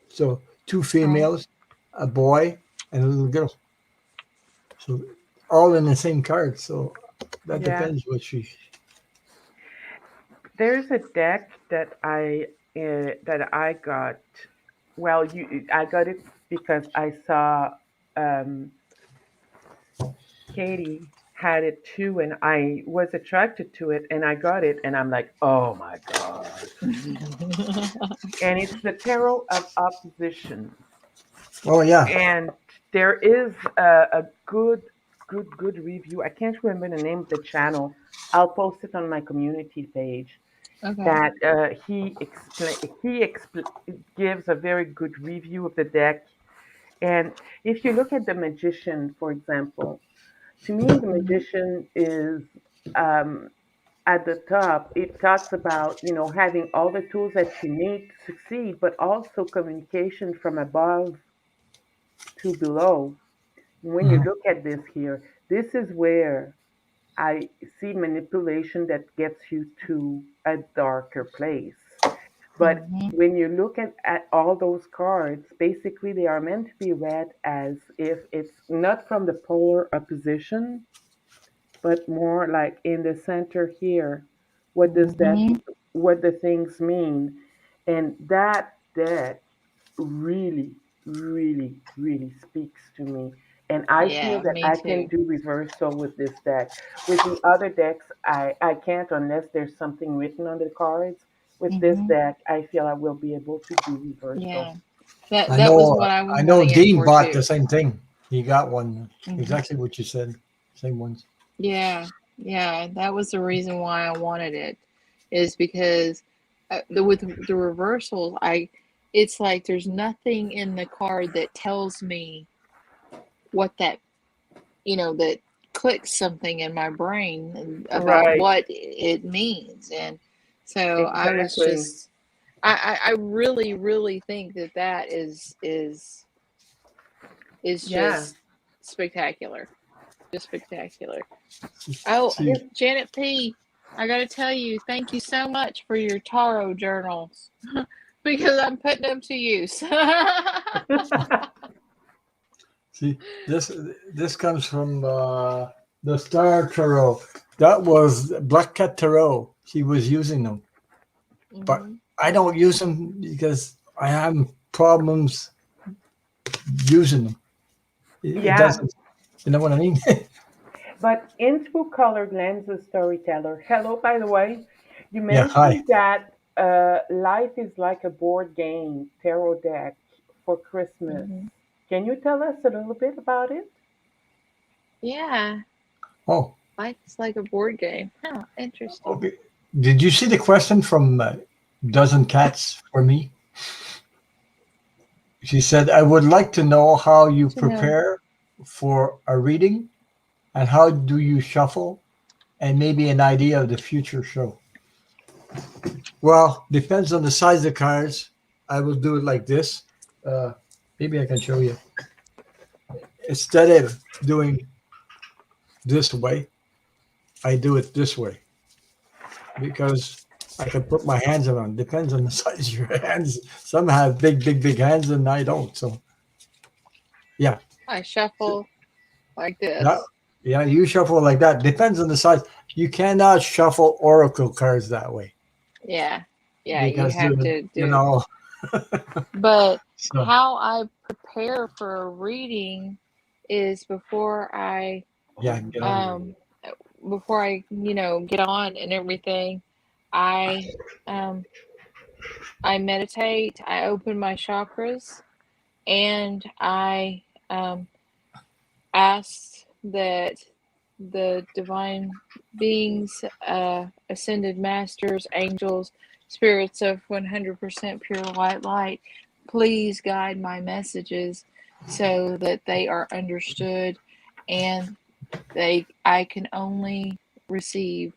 [SPEAKER 3] So two
[SPEAKER 2] Right.
[SPEAKER 3] females, a boy, and a little girl. So all in the same card. So that
[SPEAKER 1] Yeah.
[SPEAKER 3] depends what she.
[SPEAKER 1] There's a deck that I got. Well, I got it because I saw um, Katie had it too, and I was attracted to it, and I got it, and I'm like, oh my god! And it's the Tarot of Opposition,
[SPEAKER 3] Oh yeah.
[SPEAKER 1] and there is a good review. I can't remember the name of the channel. I'll post it on my community page.
[SPEAKER 2] Okay.
[SPEAKER 1] That gives a very good review of the deck. And if you look at the Magician, for example, to me the
[SPEAKER 2] Mhm.
[SPEAKER 1] Magician is um, at the top. It talks about having all the tools that you need to succeed, but also communication from above to below. When you
[SPEAKER 3] Mhm.
[SPEAKER 1] look at this here, this is where I see manipulation that gets you to a darker place. But
[SPEAKER 2] Mhm.
[SPEAKER 1] when you look at all those cards, basically they are meant to be read as if it's not from the polar opposition, but more like in the center here. What does that,
[SPEAKER 2] Mhm.
[SPEAKER 1] what the things mean? And that deck really, really speaks to me. And I feel
[SPEAKER 2] Yeah,
[SPEAKER 1] that
[SPEAKER 2] me
[SPEAKER 1] I can
[SPEAKER 2] too.
[SPEAKER 1] do reversal with this deck. With the other decks, I can't unless there's something written on the cards. With this
[SPEAKER 2] Mhm.
[SPEAKER 1] deck, I feel I will be able to do reversal.
[SPEAKER 2] Yeah. That
[SPEAKER 3] I
[SPEAKER 2] that was
[SPEAKER 3] know.
[SPEAKER 2] what I was
[SPEAKER 3] I know.
[SPEAKER 2] wanting it
[SPEAKER 3] Dean
[SPEAKER 2] for
[SPEAKER 3] bought the
[SPEAKER 2] too.
[SPEAKER 3] same thing. He got one
[SPEAKER 2] Mhm.
[SPEAKER 3] exactly what you said. Same ones.
[SPEAKER 2] Yeah. Yeah, that was the reason why I wanted it, is because with the reversals, it's like there's nothing in the card that tells me what that clicks something in my brain about
[SPEAKER 1] Right,
[SPEAKER 2] what it means. And so I was
[SPEAKER 1] exactly.
[SPEAKER 2] just, I really, really think that is
[SPEAKER 1] Yeah.
[SPEAKER 2] just spectacular. Just spectacular. Oh,
[SPEAKER 3] See,
[SPEAKER 2] Janet P, I got to tell you, thank you so much for your tarot journals because I'm putting them to use.
[SPEAKER 3] see, this comes from the Star Tarot. That was Black Cat Tarot. She was using them, but
[SPEAKER 2] Hmm.
[SPEAKER 3] I don't use them because I have problems using them. It
[SPEAKER 1] Yeah.
[SPEAKER 3] doesn't. You know what I mean?
[SPEAKER 1] But into colored lenses storyteller. Hello, by the way. You
[SPEAKER 3] Yeah. Hi.
[SPEAKER 1] mentioned that life is like a board game tarot deck for Christmas.
[SPEAKER 2] Hmm.
[SPEAKER 1] Can you tell us a little bit about it?
[SPEAKER 2] Yeah,
[SPEAKER 3] Oh,
[SPEAKER 2] life's like a board game. Huh, interesting.
[SPEAKER 3] okay. Did you see the question from Dozen Cats for me? She said, I would like to know how you
[SPEAKER 2] To know.
[SPEAKER 3] prepare for a reading and how do you shuffle and maybe an idea of the future show. Well, depends on the size of the cards. I will do it like this. Uh, Maybe I can show you. Instead of doing this way, I do it this way because I can put my hands around. Depends on the size of your hands. Some have big hands and I don't. So, yeah.
[SPEAKER 2] I shuffle like
[SPEAKER 3] Yeah,
[SPEAKER 2] this.
[SPEAKER 3] yeah, you shuffle like that. Depends on the size. You cannot shuffle oracle cards that way
[SPEAKER 2] Yeah, yeah, you
[SPEAKER 3] because
[SPEAKER 2] have to
[SPEAKER 3] you
[SPEAKER 2] do.
[SPEAKER 3] know.
[SPEAKER 2] But
[SPEAKER 3] So
[SPEAKER 2] how I prepare for a reading is
[SPEAKER 3] yeah, get on.
[SPEAKER 2] um before I get on and everything, I um I meditate, I open my chakras, and I ask that the divine beings, ascended masters, angels, spirits of 100% pure white light, please guide my messages so that they are understood, and I can only receive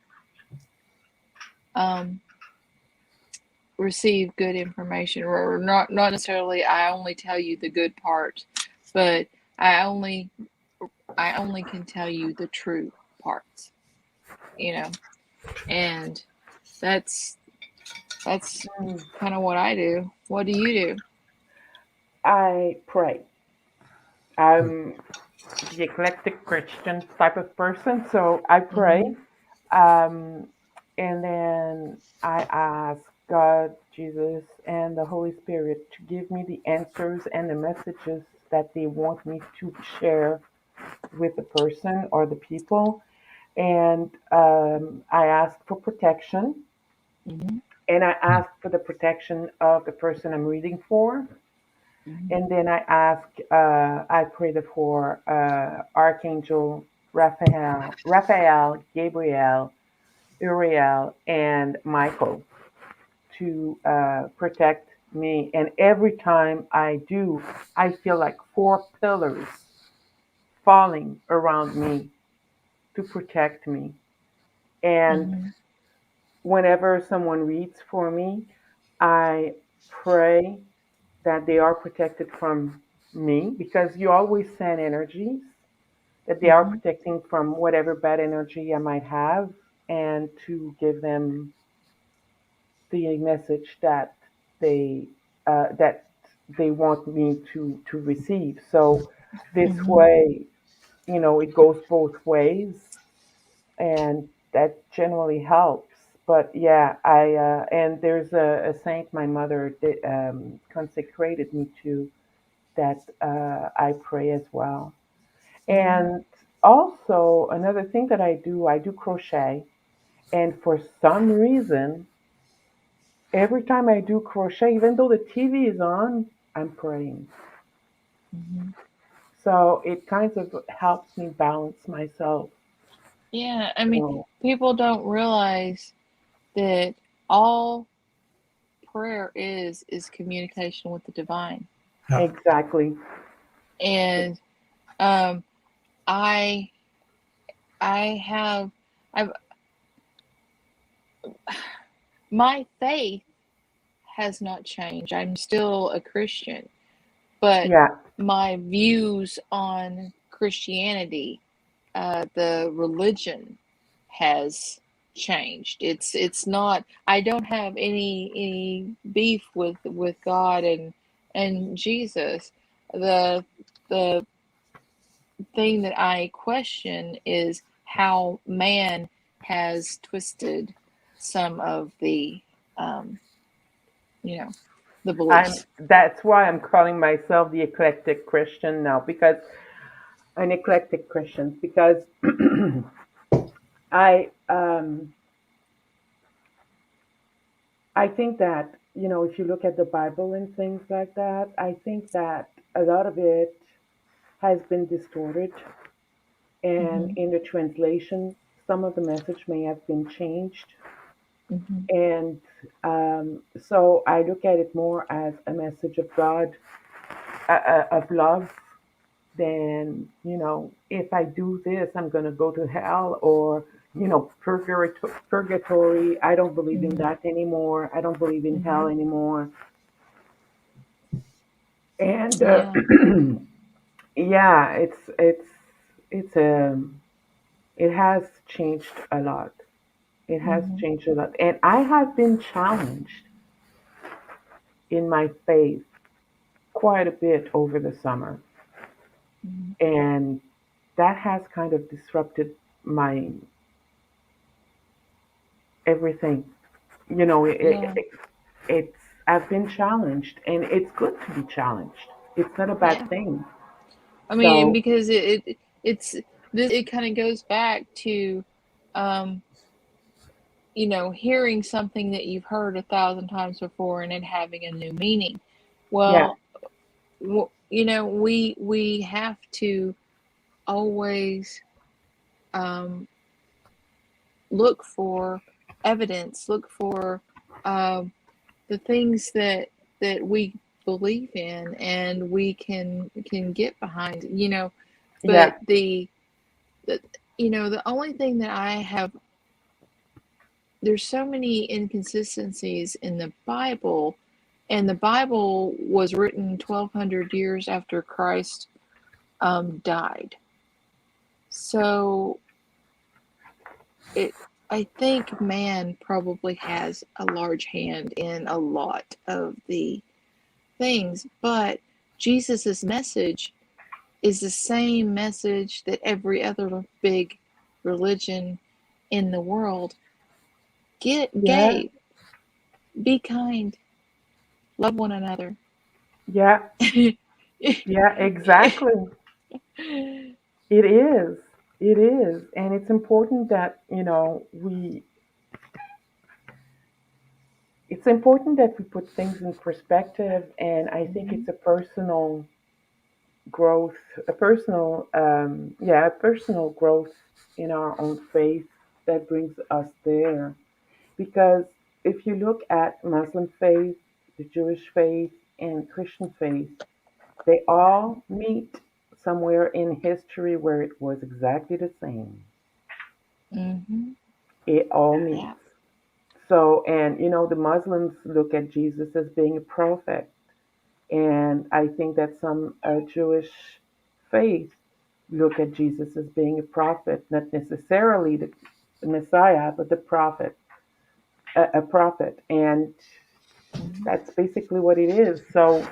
[SPEAKER 2] um, receive good information, or not necessarily I only tell you the good part, but I only can tell you the true parts, and that's
[SPEAKER 1] Mm.
[SPEAKER 2] kind of what I do. What do you do?
[SPEAKER 1] I pray. I'm the eclectic Christian type of person, so I pray.
[SPEAKER 2] Mm-hmm.
[SPEAKER 1] Um, and then I ask God, Jesus, and the Holy Spirit to give me the answers and the messages that they want me to share with the person or the people. And I ask for protection,
[SPEAKER 2] Mm-hmm.
[SPEAKER 1] and I ask for the protection of the person I'm reading for.
[SPEAKER 2] Mm-hmm.
[SPEAKER 1] And then I prayed for Archangel Raphael, Gabriel, Uriel, and Michael to protect me. And every time I do, I feel like four pillars falling around me to protect me. And
[SPEAKER 2] Mm-hmm.
[SPEAKER 1] whenever someone reads for me, I pray that they are protected from me because you always send energies that they are
[SPEAKER 2] Mm-hmm.
[SPEAKER 1] protecting from whatever bad energy I might have and to give them the message they that they want me to receive. So this
[SPEAKER 2] Mm-hmm.
[SPEAKER 1] way, it goes both ways, and that generally helps. But yeah, I and there's a saint my mother consecrated me to that I pray as well.
[SPEAKER 2] Mm-hmm.
[SPEAKER 1] And also another thing that I do crochet, and for some reason, every time I do crochet, even though the TV is on, I'm praying.
[SPEAKER 2] Mm-hmm.
[SPEAKER 1] So it kind of helps me balance myself.
[SPEAKER 2] Yeah, I mean,
[SPEAKER 1] So
[SPEAKER 2] people don't realize that all prayer is communication with the divine.
[SPEAKER 3] Yeah.
[SPEAKER 1] exactly.
[SPEAKER 2] And um, I I have I've my faith has not changed. I'm still a Christian, but
[SPEAKER 1] Yeah.
[SPEAKER 2] my views on Christianity, the religion, has changed. It's not. I don't have any beef with God and Jesus. The thing that I question is how man has twisted some of um, you know, the beliefs.
[SPEAKER 1] That's why I'm calling myself the eclectic Christian now, because an eclectic Christian because I I think that, if you look at the Bible and things like that, I think that a lot of it has been distorted. And
[SPEAKER 2] Hmm.
[SPEAKER 1] in the translation, some of the message may have been changed.
[SPEAKER 2] Hmm.
[SPEAKER 1] And so I look at it more as a message of God, of love, than, if I do this, I'm going to go to hell, or, purgatory. I don't believe in
[SPEAKER 2] Hmm.
[SPEAKER 1] that anymore. I don't believe in hell
[SPEAKER 2] Hmm.
[SPEAKER 1] anymore. And
[SPEAKER 2] Yeah.
[SPEAKER 1] yeah, it has changed a lot. It has
[SPEAKER 2] Hmm.
[SPEAKER 1] changed a lot, and I have been challenged in my faith quite a bit over the summer,
[SPEAKER 2] Hmm.
[SPEAKER 1] and that has kind of disrupted my everything. You know,
[SPEAKER 2] Yeah.
[SPEAKER 1] it's I've been challenged, and it's good to be challenged. It's not a bad
[SPEAKER 2] Yeah.
[SPEAKER 1] thing.
[SPEAKER 2] I mean,
[SPEAKER 1] So
[SPEAKER 2] because it's this, it kind of goes back to, um, hearing something that you've heard 1,000 times before and it having a new meaning.
[SPEAKER 1] yeah,
[SPEAKER 2] Well, we have to always um, look for evidence, look for um, the things that we believe in and we can get behind,
[SPEAKER 1] Yeah,
[SPEAKER 2] but the the only thing that I have, there's so many inconsistencies in the Bible, and the Bible was written 1200 years after Christ died. So it I think man probably has a large hand in a lot of the things, but Jesus's message is the same message that every other big religion in the world
[SPEAKER 1] yeah,
[SPEAKER 2] gave. Be kind, love one another.
[SPEAKER 1] yeah, yeah, exactly. It is. It is. And it's important that, it's important that we put things in perspective. And I think it's a personal growth, a personal growth in our own faith that brings us there. Because if you look at Muslim faith, the Jewish faith, and Christian faith, they all meet somewhere in history where it was exactly the same.
[SPEAKER 2] Mm-hmm.
[SPEAKER 1] It all
[SPEAKER 2] Yeah.
[SPEAKER 1] meets. So, and the Muslims look at Jesus as being a prophet. And I think that some Jewish faith look at Jesus as being a prophet, not necessarily the Messiah, but the prophet, a prophet. And that's basically what it is. So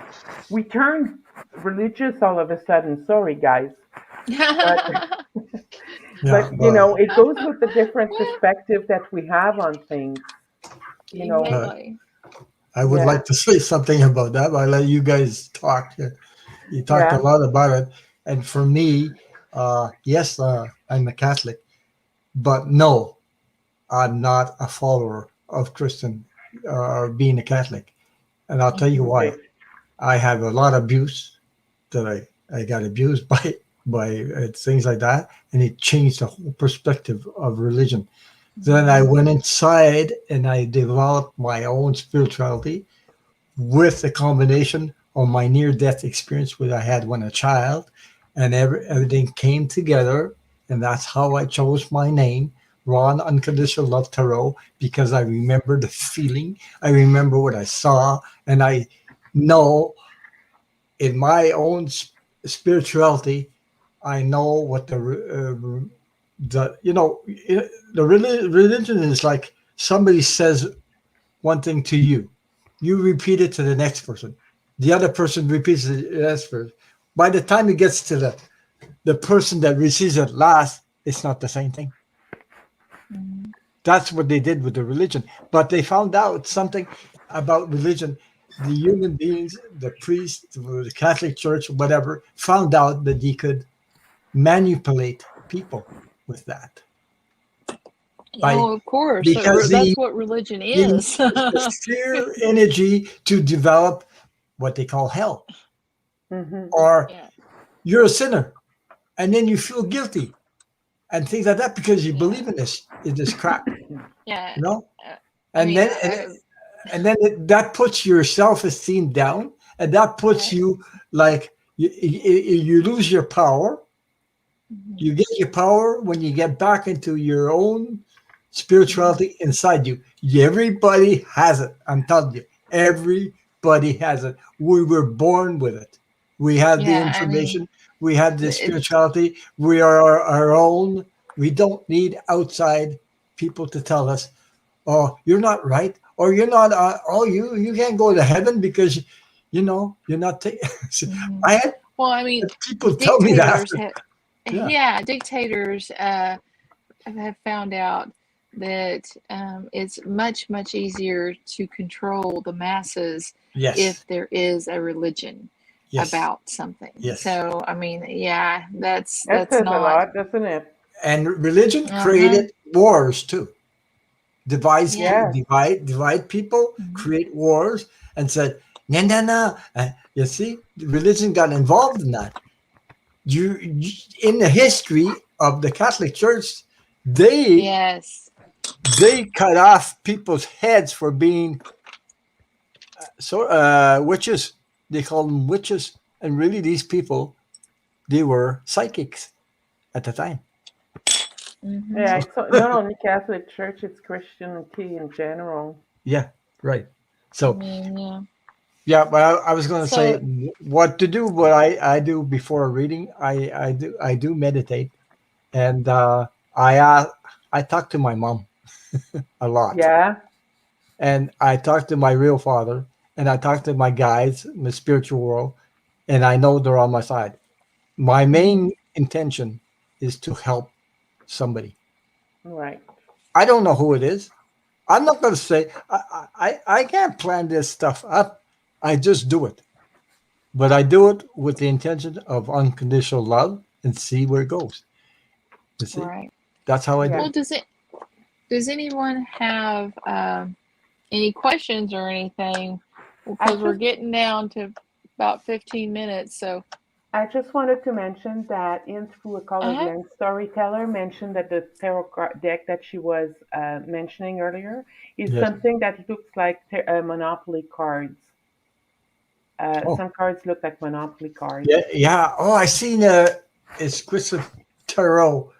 [SPEAKER 1] we turn religious all of a sudden. Sorry, guys. But
[SPEAKER 3] Yeah, but
[SPEAKER 1] it goes with the different perspective that we have on things. You know,
[SPEAKER 3] uh,
[SPEAKER 2] Exactly.
[SPEAKER 3] I would
[SPEAKER 1] yeah,
[SPEAKER 3] like to say something about that, but I let you guys talk. You talked a
[SPEAKER 1] yeah,
[SPEAKER 3] lot about it, and for me, yes, I'm a Catholic, but no, I'm not a follower of Christian or being a Catholic, and I'll tell you
[SPEAKER 2] Mm-hmm.
[SPEAKER 3] why.
[SPEAKER 1] okay,
[SPEAKER 3] I have a lot of abuse that I got abused by things like that, and it changed the whole perspective of religion. Then I
[SPEAKER 2] Mm-hmm.
[SPEAKER 3] went inside and I developed my own spirituality with the combination of my near death experience, which I had when a child, and everything came together. And that's how I chose my name, Ron Unconditional Love Tarot, because I remember the feeling, I remember what I saw, and I know in my own spirituality, I know what the religion is like. Somebody says one thing to you, you repeat it to the next person, the other person repeats it to the next person. By the time it gets to the person that receives it last, it's not the same thing.
[SPEAKER 2] Mm-hmm.
[SPEAKER 3] That's what they did with the religion. But they found out something about religion. The human beings, the priests, the Catholic Church, whatever, found out that they could manipulate people with that. By
[SPEAKER 2] Oh, of course.
[SPEAKER 3] because
[SPEAKER 2] That's what religion
[SPEAKER 3] they
[SPEAKER 2] is.
[SPEAKER 3] use the fear energy to develop what they call hell.
[SPEAKER 1] hmm,
[SPEAKER 3] Or
[SPEAKER 2] Yeah.
[SPEAKER 3] you're a sinner and then you feel guilty and things like that because you
[SPEAKER 2] Yeah.
[SPEAKER 3] believe in this crap,
[SPEAKER 2] Yeah.
[SPEAKER 3] you know?
[SPEAKER 2] Uh, I
[SPEAKER 3] And
[SPEAKER 2] mean,
[SPEAKER 3] then that puts your self-esteem down, and that puts
[SPEAKER 2] yes.
[SPEAKER 3] you like you lose your power.
[SPEAKER 2] Mm-hmm.
[SPEAKER 3] You get your power when you get back into your own
[SPEAKER 2] Mm-hmm.
[SPEAKER 3] spirituality inside you. Everybody has it. I'm telling you, everybody has it. We were born with it. We have the
[SPEAKER 2] Yeah. I mean,
[SPEAKER 3] information. We have the
[SPEAKER 2] it,
[SPEAKER 3] spirituality. We are our own. We don't need outside people to tell us, "Oh, you're not right," or "You're not. Oh, you can't go to heaven because, you're not."
[SPEAKER 2] mhm.
[SPEAKER 3] I had
[SPEAKER 2] Well, I mean,
[SPEAKER 3] people tell me that.
[SPEAKER 2] dictators have,
[SPEAKER 3] Yeah.
[SPEAKER 2] yeah, dictators have found out that it's much, much easier to control the masses if
[SPEAKER 3] Yes.
[SPEAKER 2] there is a religion
[SPEAKER 3] Yes.
[SPEAKER 2] about something.
[SPEAKER 3] Yes.
[SPEAKER 2] So, I mean, yeah,
[SPEAKER 1] that
[SPEAKER 2] that's
[SPEAKER 1] says a
[SPEAKER 2] not.
[SPEAKER 1] lot, doesn't it?
[SPEAKER 3] And religion
[SPEAKER 2] Uh-huh.
[SPEAKER 3] created wars too.
[SPEAKER 2] Yeah.
[SPEAKER 1] Yes.
[SPEAKER 3] Divide people,
[SPEAKER 2] Mhm.
[SPEAKER 3] create wars, and said, no, no, no. You see, religion got involved in that. In the history of the Catholic Church, they
[SPEAKER 2] Yes.
[SPEAKER 3] they cut off people's heads for being witches. they called them witches, and really these people, they were psychics at the time.
[SPEAKER 2] Mm-hmm.
[SPEAKER 1] Yeah,
[SPEAKER 3] So
[SPEAKER 1] it's not only Catholic Church, it's Christianity in general.
[SPEAKER 3] yeah, right.
[SPEAKER 2] I
[SPEAKER 3] So
[SPEAKER 2] mean, yeah.
[SPEAKER 3] yeah, but I was going to say
[SPEAKER 2] So,
[SPEAKER 3] what to do. What I do before a reading, I do meditate, and I talk to my mom a lot,
[SPEAKER 1] Yeah.
[SPEAKER 3] and I talk to my real father, and I talk to my guides in the spiritual world, and I know they're on my side. My
[SPEAKER 2] mm-hmm.
[SPEAKER 3] main intention is to help somebody.
[SPEAKER 1] Right.
[SPEAKER 3] I don't know who it is. I'm not going to say I can't plan this stuff up. I just do it. But I do it with the intention of unconditional love and see where it goes. You see,
[SPEAKER 2] Right.
[SPEAKER 3] that's how I do
[SPEAKER 1] Yeah.
[SPEAKER 2] Well,
[SPEAKER 3] it.
[SPEAKER 2] does anyone have any questions or anything?
[SPEAKER 1] I
[SPEAKER 2] Because we're
[SPEAKER 1] just
[SPEAKER 2] getting down to about 15 minutes. So,
[SPEAKER 1] I just wanted to mention that in Through a Colored
[SPEAKER 2] uh-huh.
[SPEAKER 1] Lens, Storyteller mentioned that the tarot card deck that she was mentioning earlier is
[SPEAKER 3] Yes.
[SPEAKER 1] something that looks like Monopoly cards.
[SPEAKER 3] Oh,
[SPEAKER 1] Some cards look like Monopoly cards.
[SPEAKER 3] yeah, yeah. Oh, I seen it's Christopher Tarot.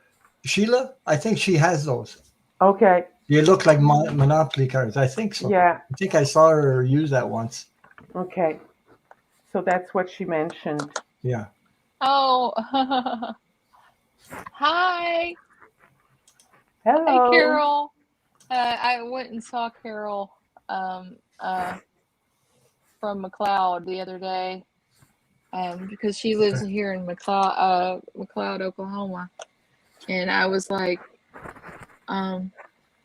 [SPEAKER 3] Sheila, I think she has those.
[SPEAKER 1] Okay.
[SPEAKER 3] They look like
[SPEAKER 2] Mm,
[SPEAKER 3] Monopoly cards. I think so.
[SPEAKER 1] Yeah.
[SPEAKER 3] I think I saw her use that once.
[SPEAKER 1] Okay. So that's what she mentioned.
[SPEAKER 3] Yeah.
[SPEAKER 2] oh, hi. Hey,
[SPEAKER 1] Hello.
[SPEAKER 2] Carol. I went and saw Carol um, uh, from McLeod the other day because she lives
[SPEAKER 3] Okay.
[SPEAKER 2] here in McLeod, Oklahoma. And I was like, um,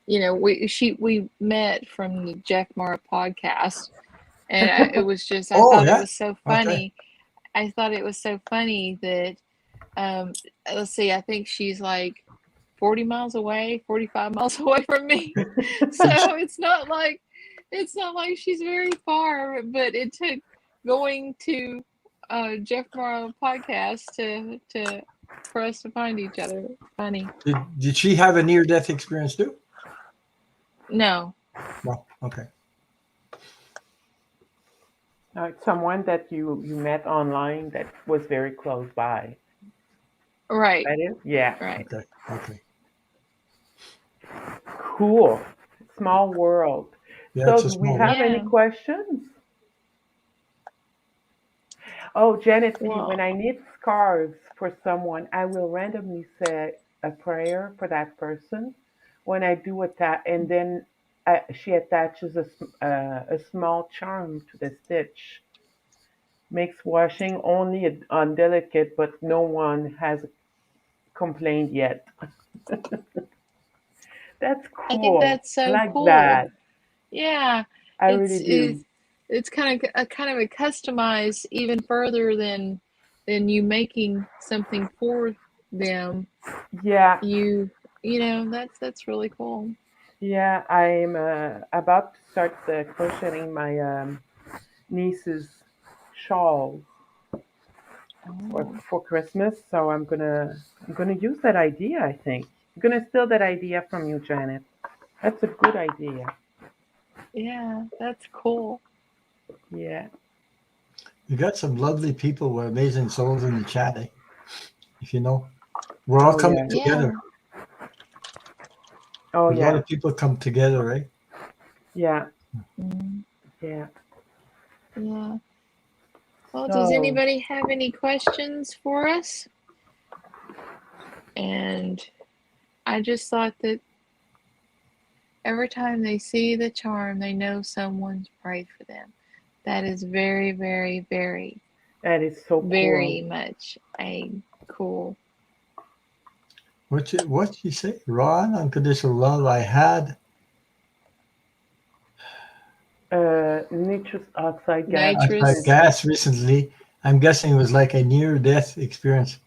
[SPEAKER 2] we met from the Jeff Mara podcast, and it was just I
[SPEAKER 3] Oh
[SPEAKER 2] thought it
[SPEAKER 3] yeah.
[SPEAKER 2] was so
[SPEAKER 3] Okay.
[SPEAKER 2] funny. I thought it was so funny that um, let's see, I think she's like 40 miles away, 45 miles away from me. So
[SPEAKER 3] Did
[SPEAKER 2] it's not like she's very far, but it took going to Jeff Morrow podcast to for us to find each other. Funny.
[SPEAKER 3] did she have a near death experience too?
[SPEAKER 2] No.
[SPEAKER 3] Well, okay.
[SPEAKER 1] It's someone that you met online that was very close by.
[SPEAKER 2] Right.
[SPEAKER 1] That is? Yeah.
[SPEAKER 2] Right.
[SPEAKER 3] Okay. Okay.
[SPEAKER 1] Cool. Small world.
[SPEAKER 3] Yeah,
[SPEAKER 1] So
[SPEAKER 3] it's a
[SPEAKER 1] do we
[SPEAKER 3] small world.
[SPEAKER 1] have any
[SPEAKER 2] Yeah.
[SPEAKER 1] questions? Oh, Janet P., when
[SPEAKER 2] Well,
[SPEAKER 1] I knit scarves for someone, I will randomly say a prayer for that person. When I do and then she attaches a small charm to the stitch. Makes washing only undelicate, but no one has complained yet. That's
[SPEAKER 2] I think
[SPEAKER 1] cool.
[SPEAKER 2] that's
[SPEAKER 1] I
[SPEAKER 2] so
[SPEAKER 1] like
[SPEAKER 2] cool.
[SPEAKER 1] that.
[SPEAKER 2] Yeah.
[SPEAKER 1] I
[SPEAKER 2] It's
[SPEAKER 1] really do.
[SPEAKER 2] it's it's kind of a customized even further than you making something for them.
[SPEAKER 1] Yeah,
[SPEAKER 2] That's really cool.
[SPEAKER 1] yeah. I'm about to start crocheting my niece's shawls
[SPEAKER 2] Oh,
[SPEAKER 1] for Christmas. So I'm gonna use that idea. I think I'm gonna steal that idea from you, Janet. That's a good idea.
[SPEAKER 2] yeah, that's cool.
[SPEAKER 1] Yeah.
[SPEAKER 3] You got some lovely people with amazing souls in the chat, eh? If you know, we're all
[SPEAKER 1] Oh
[SPEAKER 3] coming
[SPEAKER 1] yeah.
[SPEAKER 3] together.
[SPEAKER 2] Yeah,
[SPEAKER 1] Oh
[SPEAKER 3] A lot
[SPEAKER 1] yeah.
[SPEAKER 3] of people come together, eh?
[SPEAKER 1] Yeah.
[SPEAKER 2] mm,
[SPEAKER 1] Yeah.
[SPEAKER 2] yeah. Well, does
[SPEAKER 1] So
[SPEAKER 2] anybody have any questions for us? And I just thought that every time they see the charm, they know someone's prayed for them. That is very, very, very,
[SPEAKER 1] that is so
[SPEAKER 2] very
[SPEAKER 1] cool.
[SPEAKER 2] much a cool.
[SPEAKER 3] What you say? Raw and unconditional love. I had
[SPEAKER 1] Nitrous oxide gas
[SPEAKER 3] outside
[SPEAKER 2] Nitrous,
[SPEAKER 1] recently.
[SPEAKER 3] gas recently. I'm guessing it was like a near death experience.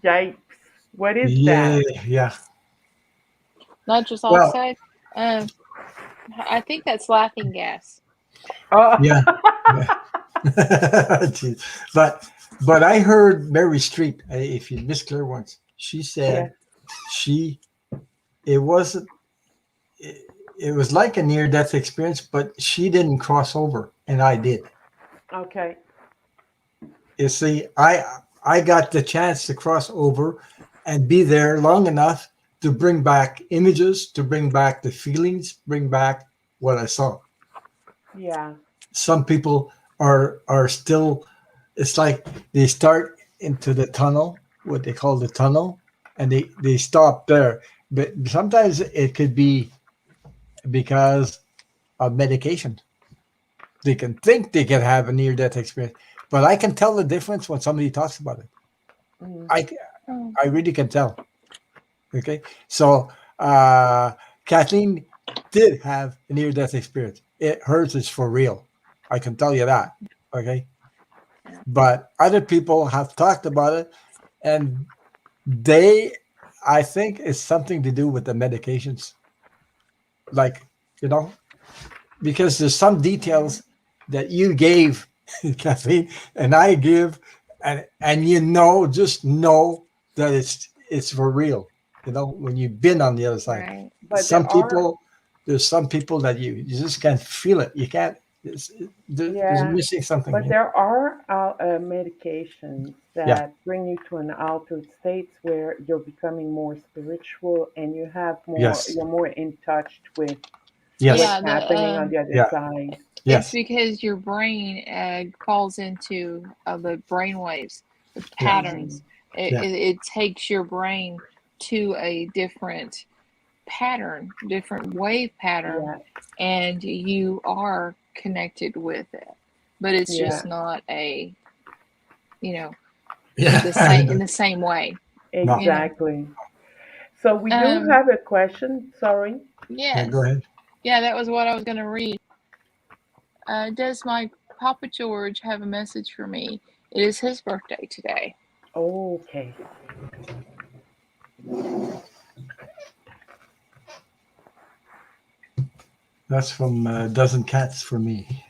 [SPEAKER 1] Yikes. What is
[SPEAKER 3] Yeah,
[SPEAKER 1] that?
[SPEAKER 3] yeah.
[SPEAKER 2] nitrous
[SPEAKER 3] Well,
[SPEAKER 2] oxide. Um, I think that's laughing gas.
[SPEAKER 1] Oh,
[SPEAKER 3] yeah, yeah. Jeez. But I heard Mary Street. If you missed Claire once, she
[SPEAKER 1] yeah.
[SPEAKER 3] said she it wasn't. It was like a near death experience, but she didn't cross over, and I did.
[SPEAKER 1] Okay.
[SPEAKER 3] You see, I got the chance to cross over and be there long enough to bring back images, to bring back the feelings, bring back what I saw.
[SPEAKER 1] Yeah.
[SPEAKER 3] Some people are still, it's like they start into the tunnel, what they call the tunnel, and they stop there. But sometimes it could be because of medication. They can think they can have a near death experience, but I can tell the difference when somebody talks about it.
[SPEAKER 1] Mm.
[SPEAKER 3] I
[SPEAKER 2] Oh,
[SPEAKER 3] I really can tell. Okay, so uh, Kathleen did have a near death experience. Hers is for real. I can tell you that. Okay,
[SPEAKER 2] yeah.
[SPEAKER 3] but other people have talked about it, and they, I think, it's something to do with the medications. Like, you know, because there's some
[SPEAKER 2] Right.
[SPEAKER 3] details that you gave, Kathleen, and I give, and you know, just know that it's for real. You know, when you've been on the other side,
[SPEAKER 2] Right.
[SPEAKER 1] But
[SPEAKER 3] some
[SPEAKER 1] there are,
[SPEAKER 3] people, there's some people that you just can't feel it. You can't. There's
[SPEAKER 1] yeah,
[SPEAKER 3] missing something.
[SPEAKER 1] but there are medications
[SPEAKER 3] Yeah.
[SPEAKER 1] that bring you to an altered state where you're becoming more spiritual and you have more,
[SPEAKER 3] Yes.
[SPEAKER 1] you're more in touch with what's
[SPEAKER 3] Yes.
[SPEAKER 2] Yeah,
[SPEAKER 1] happening on the other
[SPEAKER 3] Yeah.
[SPEAKER 1] side.
[SPEAKER 2] it's
[SPEAKER 3] Yes.
[SPEAKER 2] because your brain falls into the brain waves, the
[SPEAKER 3] Yeah.
[SPEAKER 1] Hmm.
[SPEAKER 2] patterns. It,
[SPEAKER 3] Yeah.
[SPEAKER 2] it, it takes your brain to a different pattern, different wave pattern,
[SPEAKER 1] Yeah,
[SPEAKER 2] and you are connected with it. But it's
[SPEAKER 1] yeah,
[SPEAKER 2] just not you know,
[SPEAKER 3] Yeah.
[SPEAKER 2] the same in the same way,
[SPEAKER 3] No.
[SPEAKER 2] you know.
[SPEAKER 1] exactly. So we do
[SPEAKER 2] Um,
[SPEAKER 1] have a question. Sorry.
[SPEAKER 3] Yeah. Go
[SPEAKER 2] yes.
[SPEAKER 3] ahead.
[SPEAKER 2] Yeah, that was what I was going to read. Does my Papa George have a message for me? It is his birthday today.
[SPEAKER 1] Okay.
[SPEAKER 3] That's from Dozen Cats for me.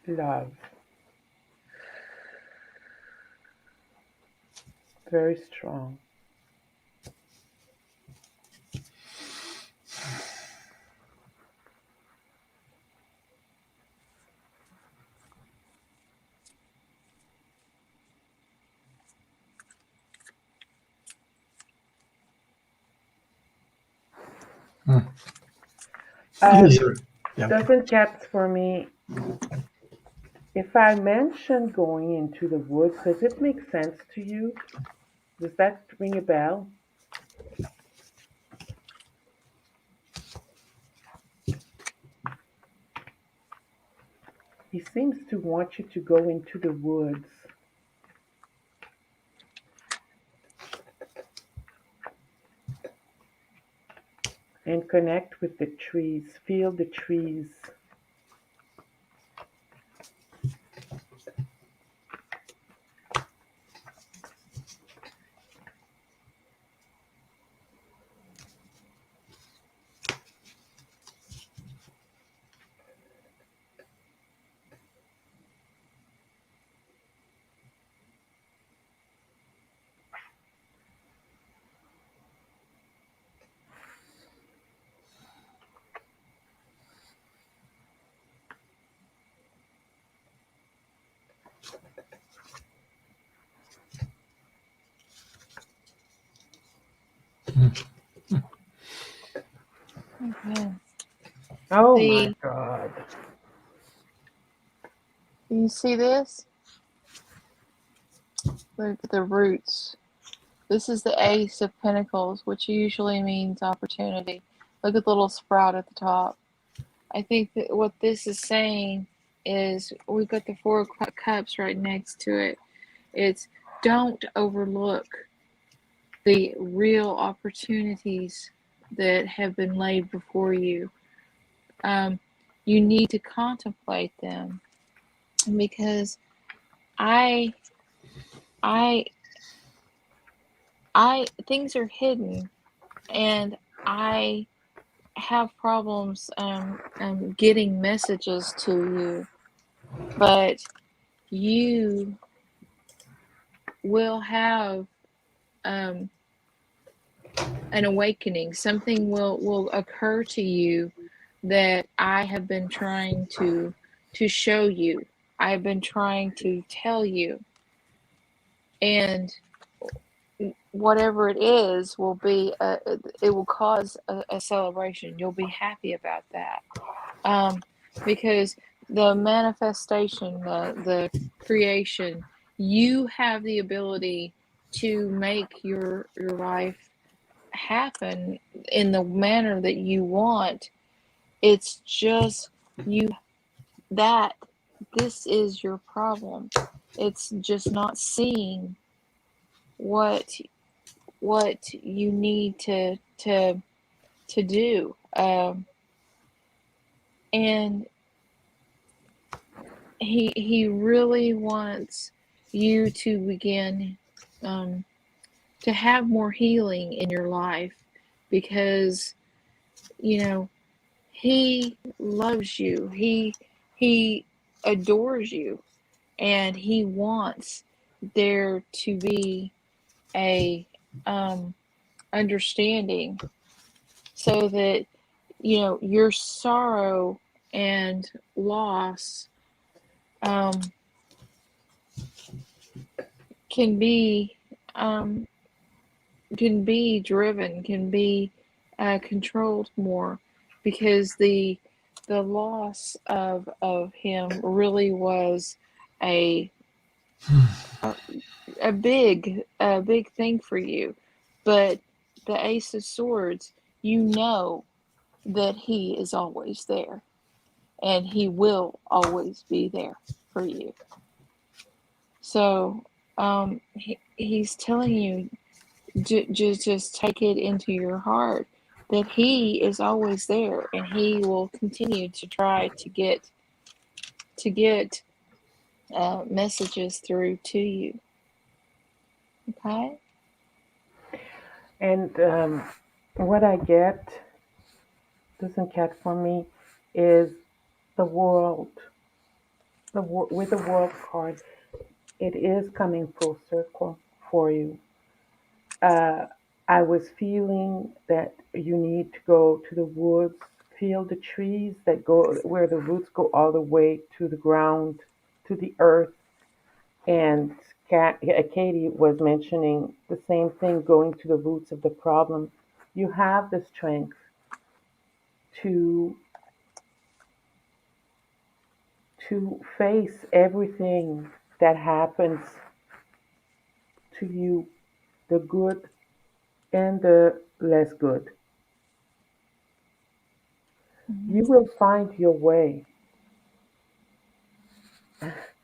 [SPEAKER 1] Love. Very strong.
[SPEAKER 3] Hmm.
[SPEAKER 1] Um,
[SPEAKER 3] Yeah.
[SPEAKER 1] doesn't caps for me. If I mention going into the woods, does it make sense to you? Does that ring a bell? He seems to want you to go into the woods and connect with the trees, feel the trees.
[SPEAKER 2] Okay.
[SPEAKER 1] Oh my
[SPEAKER 2] See,
[SPEAKER 1] God.
[SPEAKER 2] you see this? Look at the roots. This is the Ace of Pentacles, which usually means opportunity. Look at the little sprout at the top. I think that what this is saying is we've got the Four of Cups right next to it. It's don't overlook the real opportunities that have been laid before you. Um, you need to contemplate them because I, I, things are hidden, and I have problems getting messages to you, but you will have um, an awakening. Something will occur to you that I have been trying to show you. I have been trying to tell you, and whatever it is will be it will cause a celebration. You'll be happy about that, because the manifestation, the creation, you have the ability to make your life happen in the manner that you want. It's just you that this is your problem. It's just not seeing what what you need to do, and he really wants you to begin um, to have more healing in your life, because you know he loves you. He adores you, and he wants there to be a understanding, so that your sorrow and loss um, can be um, driven, can be controlled more, because the loss of him really was a a, a big thing for you. But the Ace of Swords, you know that he is always there, and he will always be there for you. So he's telling you, just take it into your heart that he is always there, and he will continue to try to get messages through to you. Okay.
[SPEAKER 1] And what I get, doesn't get for me, is the world. With the world card, it is coming full circle for you. Uh, I was feeling that you need to go to the woods, feel the trees that go where the roots go all the way to the ground, to the earth. And Katie was mentioning the same thing, going to the roots of the problem. You have the strength to face everything that happens to you, the good and the less good.
[SPEAKER 2] Mm-hmm.
[SPEAKER 1] You will find your way.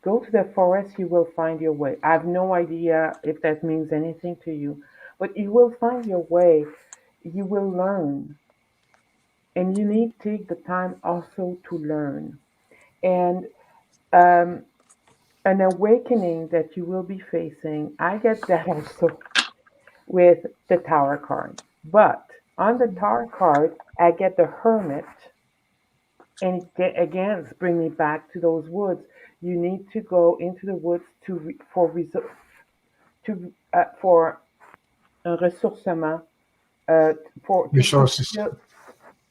[SPEAKER 1] Go to the forest, you will find your way. I have no idea if that means anything to you, but you will find your way. You will learn. And you need to take the time also to learn. And um, an awakening that you will be facing, I get that also with the Tower card. But on the Tower card, I get the Hermit, and again, it's bringing me back to those woods. You need to go into the woods for un ressourcement, to
[SPEAKER 3] Resources.
[SPEAKER 1] fulfill.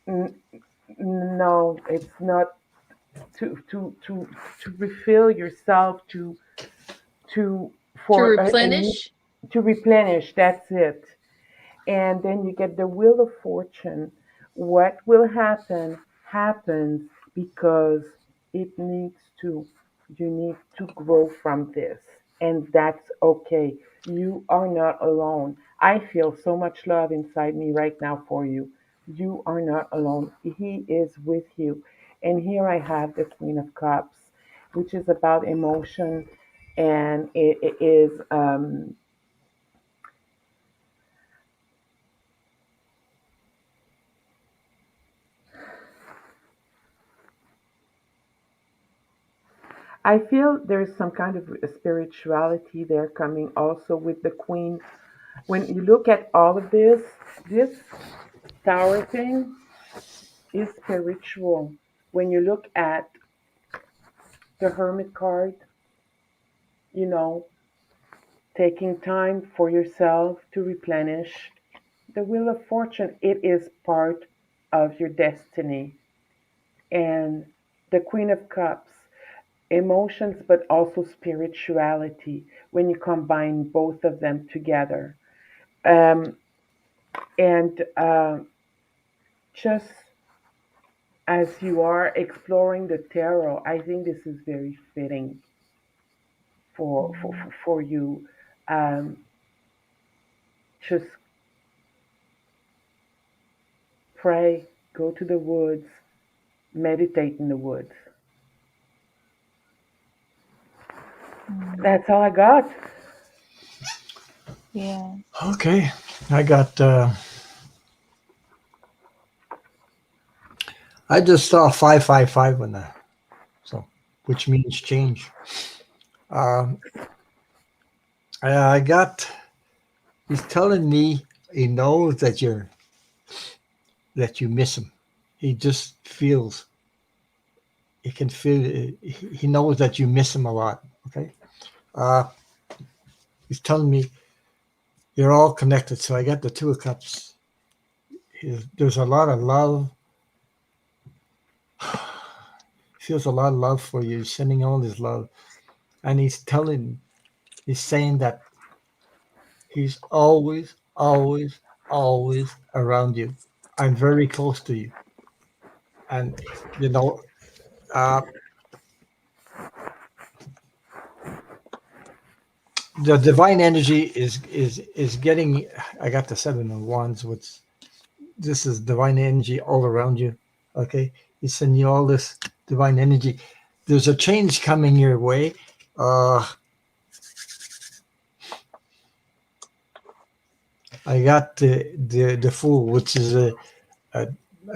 [SPEAKER 1] n- No, it's not to refill yourself, to
[SPEAKER 2] To
[SPEAKER 1] for a new,
[SPEAKER 2] replenish.
[SPEAKER 1] to replenish. That's it. And then you get the Wheel of Fortune. What will happen happens because it needs to. You need to grow from this, and that's okay. You are not alone. I feel so much love inside me right now for you. You are not alone. He is with you. And here I have the Queen of Cups, which is about emotion, and it is. I feel there's some kind of spirituality there coming also with the queen. When you look at all of this tower thing is spiritual. When you look at the hermit card, you know, taking time for yourself to replenish. The Wheel of Fortune, it is part of your destiny. And the Queen of Cups, emotions, but also spirituality when you combine both of them together. Um, and just as you are exploring the tarot, I think this is very fitting for you. Um, just pray, go to the woods, meditate in the woods.
[SPEAKER 2] Mm,
[SPEAKER 1] That's all I got.
[SPEAKER 2] yeah.
[SPEAKER 3] Okay, I got. I just saw 555 on that, so which means change. Um, I got. He's telling me he knows that you miss him. He just feels. He can feel. He knows that you miss him a lot. Okay. Uh, he's telling me you're all connected. So I got the Two of Cups. There's a lot of love. Feels a lot of love for you. He's sending all his love, and he's saying that he's always, always, always around you. I'm very close to you, and you know, uh, the divine energy is getting. I got the Seven of Wands. Which this is divine energy all around you. Okay, he's sending you all this divine energy. There's a change coming your way. Uh, I got the Fool, which is a a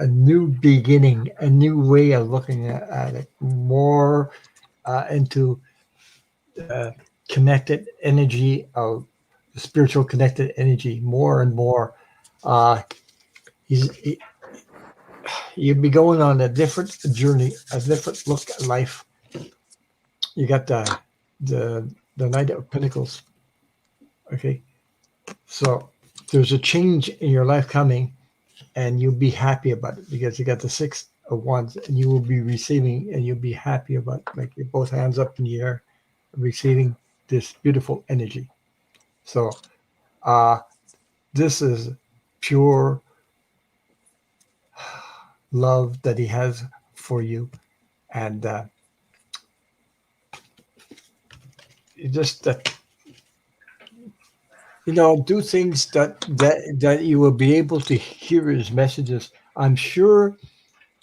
[SPEAKER 3] new beginning, a new way of looking at it, more into uh, connected energy of spiritual connected energy, more and more. Uh, he, you'll be going on a different journey, a different look at life. You got the Knight of Pentacles. Okay, so there's a change in your life coming, and you'll be happy about it because you got the Six of Wands, and you will be receiving, and you'll be happy about like your both hands up in the air, receiving this beautiful energy. So uh, this is pure love that he has for you, and just that do things that you will be able to hear his messages. I'm sure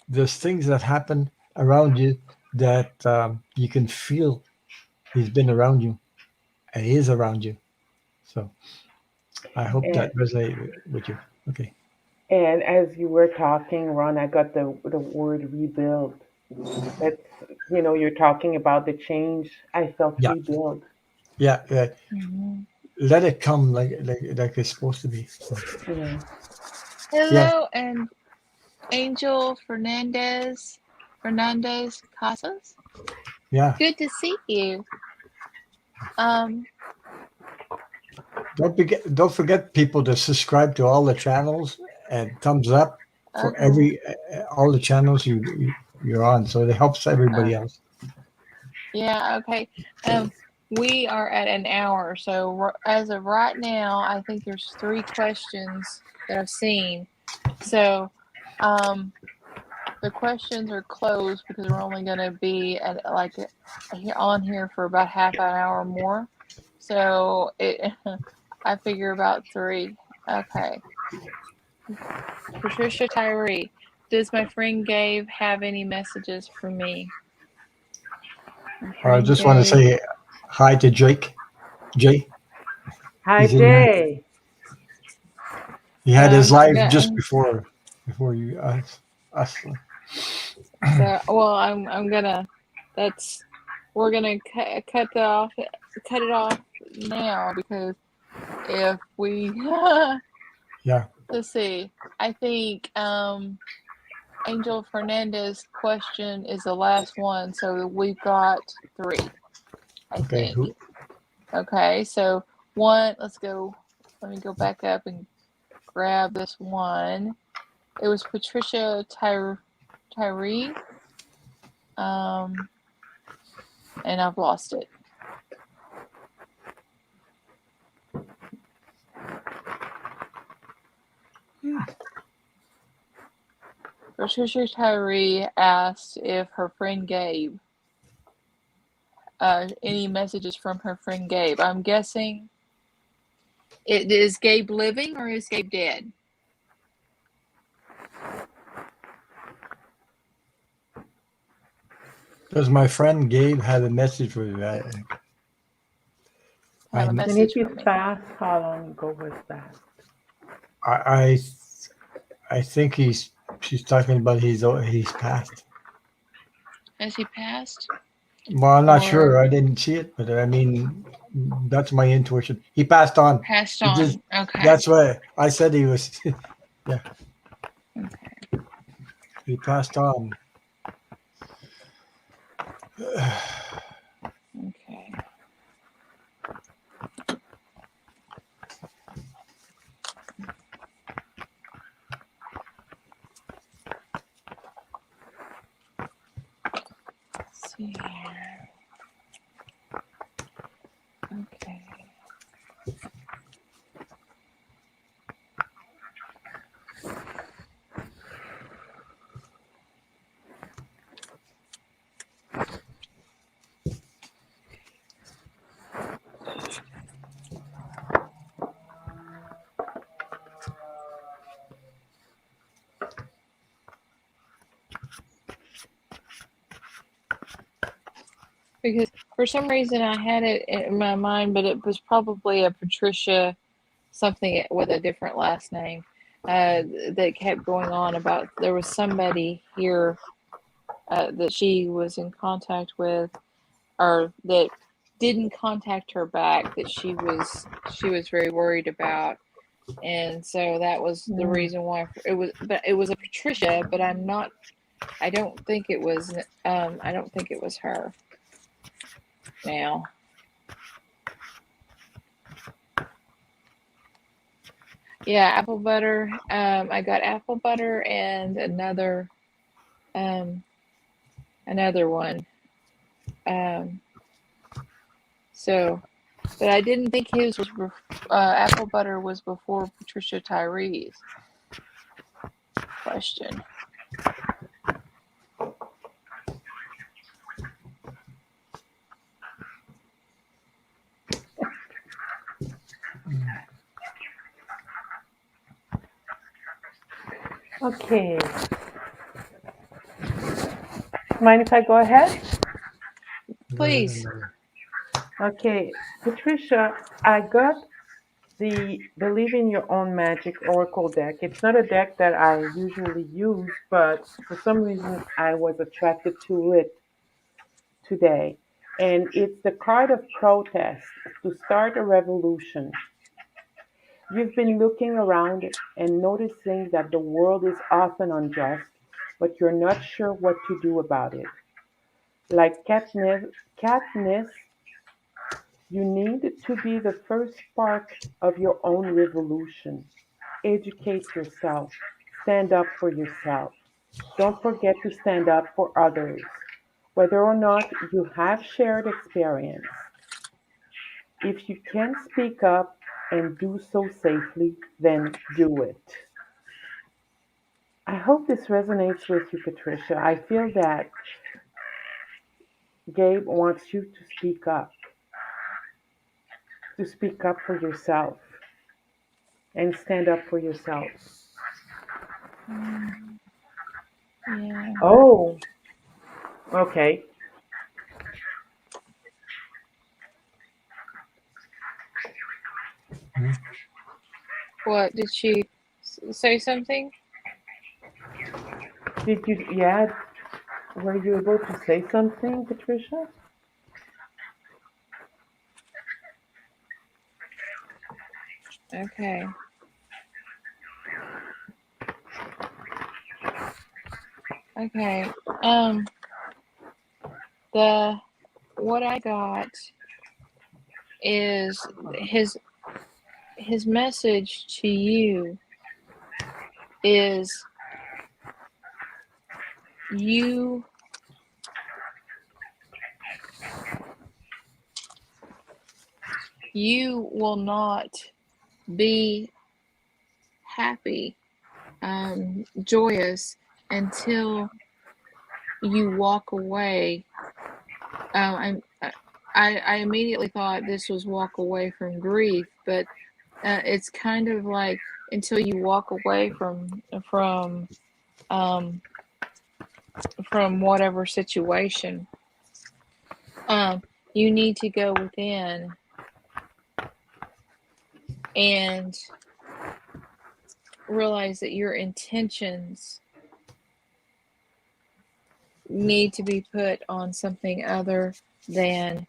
[SPEAKER 3] there's things that happen around you that you can feel he's been around you and he is around you. So I hope
[SPEAKER 1] And
[SPEAKER 3] that resonates with you. Okay.
[SPEAKER 1] and as you were talking, Ron, I got the word rebuild. That's you're talking about the change. I felt
[SPEAKER 3] Yeah.
[SPEAKER 1] rebuild.
[SPEAKER 3] Yeah. Yeah.
[SPEAKER 2] Mhm.
[SPEAKER 3] Let it come like it's supposed to be. So,
[SPEAKER 1] Yeah.
[SPEAKER 3] yeah.
[SPEAKER 2] Hello, and Angel Fernandez Casas.
[SPEAKER 3] Yeah.
[SPEAKER 2] Good to see you. Um,
[SPEAKER 3] Don't forget people to subscribe to all the channels and thumbs up for
[SPEAKER 2] okay.
[SPEAKER 3] all the channels you're on. So it helps
[SPEAKER 2] Uh,
[SPEAKER 3] everybody else.
[SPEAKER 2] yeah, okay. We are at an hour, so as of right now, I think there's 3 questions that I've seen. So, um, the questions are closed because we're only going to be at on here for about half an hour more. So I figure about 3. Okay. Patricia Tyree, does my friend Gabe have any messages for me? My
[SPEAKER 3] I
[SPEAKER 2] friend
[SPEAKER 3] just want to
[SPEAKER 2] Gabe.
[SPEAKER 3] say hi to Jake. Jay,
[SPEAKER 1] Hi,
[SPEAKER 3] he's in there.
[SPEAKER 1] Jay.
[SPEAKER 3] He had his
[SPEAKER 2] I
[SPEAKER 3] live
[SPEAKER 2] got
[SPEAKER 3] just before you us.
[SPEAKER 2] so well. I'm gonna. That's we're gonna cut it off now because if we
[SPEAKER 3] Yeah.
[SPEAKER 2] let's see. I think Angel Fernandez question is the last one, so we've got 3. I
[SPEAKER 3] Okay.
[SPEAKER 2] think.
[SPEAKER 3] Who?
[SPEAKER 2] Okay, so one. Let's go. Let me go back up and grab this one. It was Patricia Tyree. And I've lost it. Patricia Tyree asked if her friend Gabe, any messages from her friend Gabe. I'm guessing is Gabe living or is Gabe dead?
[SPEAKER 3] Does my friend Gabe have a message for you?
[SPEAKER 2] Have a
[SPEAKER 1] And
[SPEAKER 2] message
[SPEAKER 1] if
[SPEAKER 2] from
[SPEAKER 1] it's
[SPEAKER 2] me.
[SPEAKER 1] fast, how long ago was that?
[SPEAKER 3] I think she's talking about he's passed.
[SPEAKER 2] Has he passed?
[SPEAKER 3] Well, I'm not sure.
[SPEAKER 2] Or
[SPEAKER 3] I didn't see it, but I mean, that's my intuition. He passed on.
[SPEAKER 2] passed
[SPEAKER 3] He just,
[SPEAKER 2] on. Okay.
[SPEAKER 3] that's why I said he was. Yeah,
[SPEAKER 2] Okay.
[SPEAKER 3] he passed on.
[SPEAKER 2] Okay. Let's see here. Okay. Because for some reason I had it in my mind, but it was probably a Patricia something with a different last name that kept going on about there was somebody here that she was in contact with, or that didn't contact her back, that she was very worried about, and so that was the reason why it was. But it was a Patricia, but I don't think it was. I don't think it was her. Now. Yeah, apple butter. I got apple butter and another one. So, but I didn't think his was apple butter was before Patricia Tyree's question.
[SPEAKER 1] Okay. Mind if I go ahead?
[SPEAKER 2] Please.
[SPEAKER 1] Okay, Patricia, I got the Believe in Your Own Magic Oracle deck. It's not a deck that I usually use, but for some reason I was attracted to it today. And it's the card of protest to start a revolution. You've been looking around and noticing that the world is often unjust, but you're not sure what to do about it. Like Katniss, you need to be the first spark of your own revolution. Educate yourself. Stand up for yourself. Don't forget to stand up for others, whether or not you have shared experience. If you can speak up and do so safely, then do it. I hope this resonates with you, Patricia. I feel that Gabe wants you to speak up for yourself and stand up for yourself.
[SPEAKER 2] Yeah.
[SPEAKER 1] Oh, okay.
[SPEAKER 2] What did she say? Something?
[SPEAKER 1] Did you, yeah, were you able to say something, Patricia?
[SPEAKER 2] Okay. Okay. The what I got is his message to you is you will not be happy, joyous until you walk away. I immediately thought this was walk away from grief, but it's kind of like until you walk away from whatever situation, you need to go within and realize that your intentions need to be put on something other than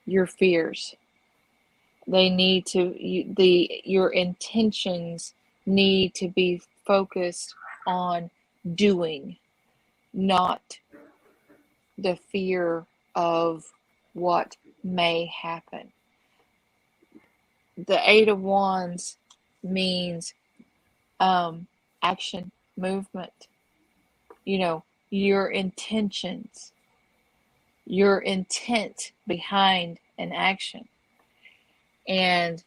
[SPEAKER 2] your fears. They need to your intentions need to be focused on doing, not the fear of what may happen. The Eight of Wands means action, movement. You know, your intentions, your intent behind an action. And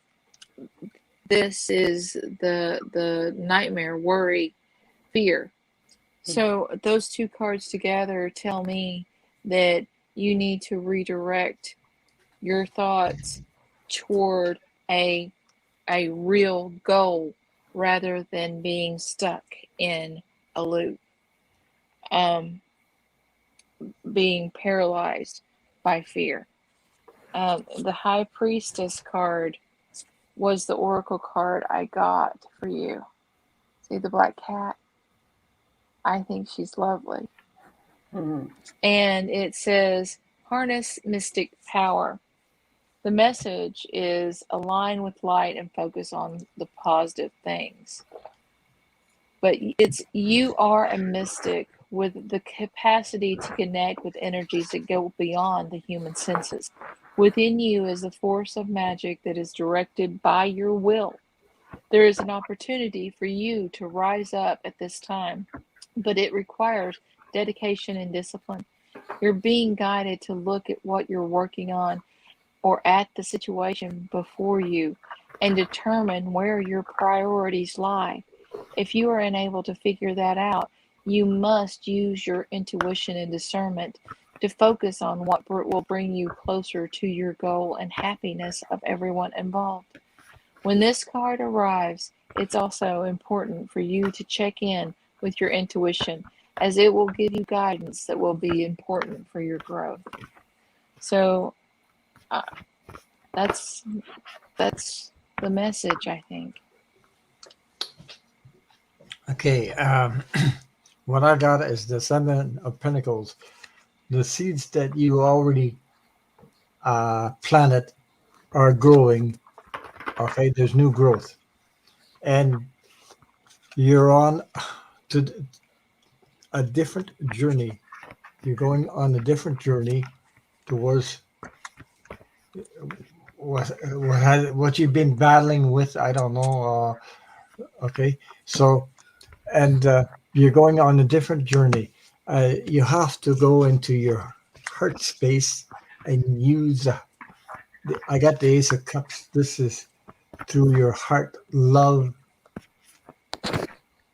[SPEAKER 2] this is the nightmare, worry, fear. So those two cards together tell me that you need to redirect your thoughts toward a real goal rather than being stuck in a loop, being paralyzed by fear. The High Priestess card was the oracle card I got for you. See the black cat? I think she's lovely.
[SPEAKER 1] Mm-hmm.
[SPEAKER 2] And it says, harness mystic power. The message is align with light and focus on the positive things. But you are a mystic with the capacity to connect with energies that go beyond the human senses. Within you is a force of magic that is directed by your will. There is an opportunity for you to rise up at this time, but it requires dedication and discipline. You're being guided to look at what you're working on or at the situation before you and determine where your priorities lie. If you are unable to figure that out, you must use your intuition and discernment to focus on what will bring you closer to your goal and happiness of everyone involved. When this card arrives, it's also important for you to check in with your intuition, as it will give you guidance that will be important for your growth. So that's the message, I think.
[SPEAKER 3] Okay, what I got is the Seven of Pentacles. The seeds that you already planted are growing. Okay, there's new growth, and you're on to a different journey. You're going on a different journey towards what you've been battling with. I don't know. Okay, so and you're going on a different journey. You have to go into your heart space and use. I got the Ace of Cups. This is through your heart, love,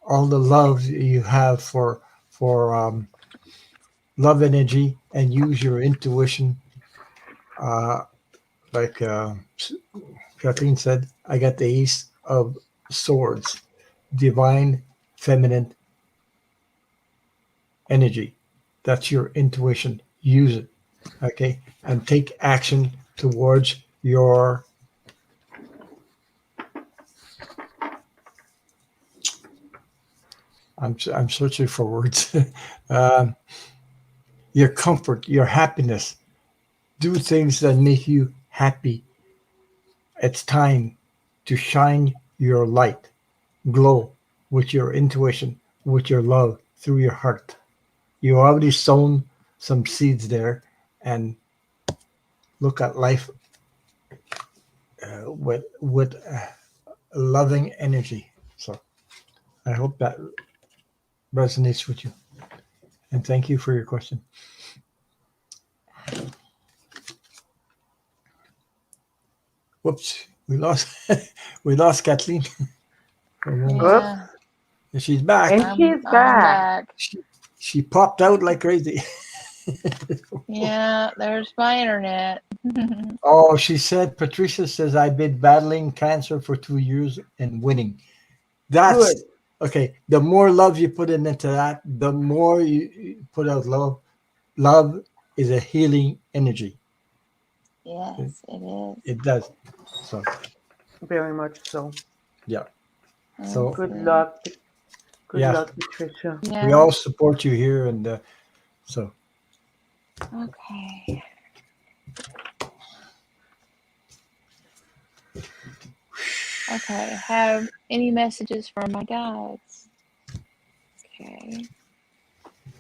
[SPEAKER 3] all the love you have for love energy, and use your intuition. Uh, like Kathleen said, I got the Ace of Swords, divine feminine energy. That's your intuition. Use it, okay, and take action towards your I'm searching for words. Your comfort, your happiness. Do things that make you happy. It's time to shine your light, glow with your intuition, with your love through your heart. You already sown some seeds there, and look at life with loving energy. So I hope that resonates with you. And thank you for your question. Whoops, we lost we lost Kathleen for a moment.
[SPEAKER 1] Oops.
[SPEAKER 2] Yeah,
[SPEAKER 3] And she's back.
[SPEAKER 1] And
[SPEAKER 2] I'm
[SPEAKER 1] she's
[SPEAKER 2] I'm
[SPEAKER 1] back.
[SPEAKER 2] back.
[SPEAKER 3] She popped out like crazy.
[SPEAKER 2] Yeah, there's my internet.
[SPEAKER 3] Oh, she said, Patricia says, I've been battling cancer for 2 years and winning.
[SPEAKER 1] Good.
[SPEAKER 3] That's okay. The more love you put into that, the more you put out love. Love is a healing energy. It,
[SPEAKER 2] Yes, it is.
[SPEAKER 3] it does. So,
[SPEAKER 1] Very much so.
[SPEAKER 3] yeah.
[SPEAKER 2] Let's
[SPEAKER 3] So,
[SPEAKER 1] Good
[SPEAKER 2] see.
[SPEAKER 1] luck. Good
[SPEAKER 3] yeah,
[SPEAKER 1] luck, Patricia.
[SPEAKER 3] we
[SPEAKER 2] Yeah.
[SPEAKER 3] all support you here. And so,
[SPEAKER 2] Okay. Okay. Have any messages from my guides? Okay.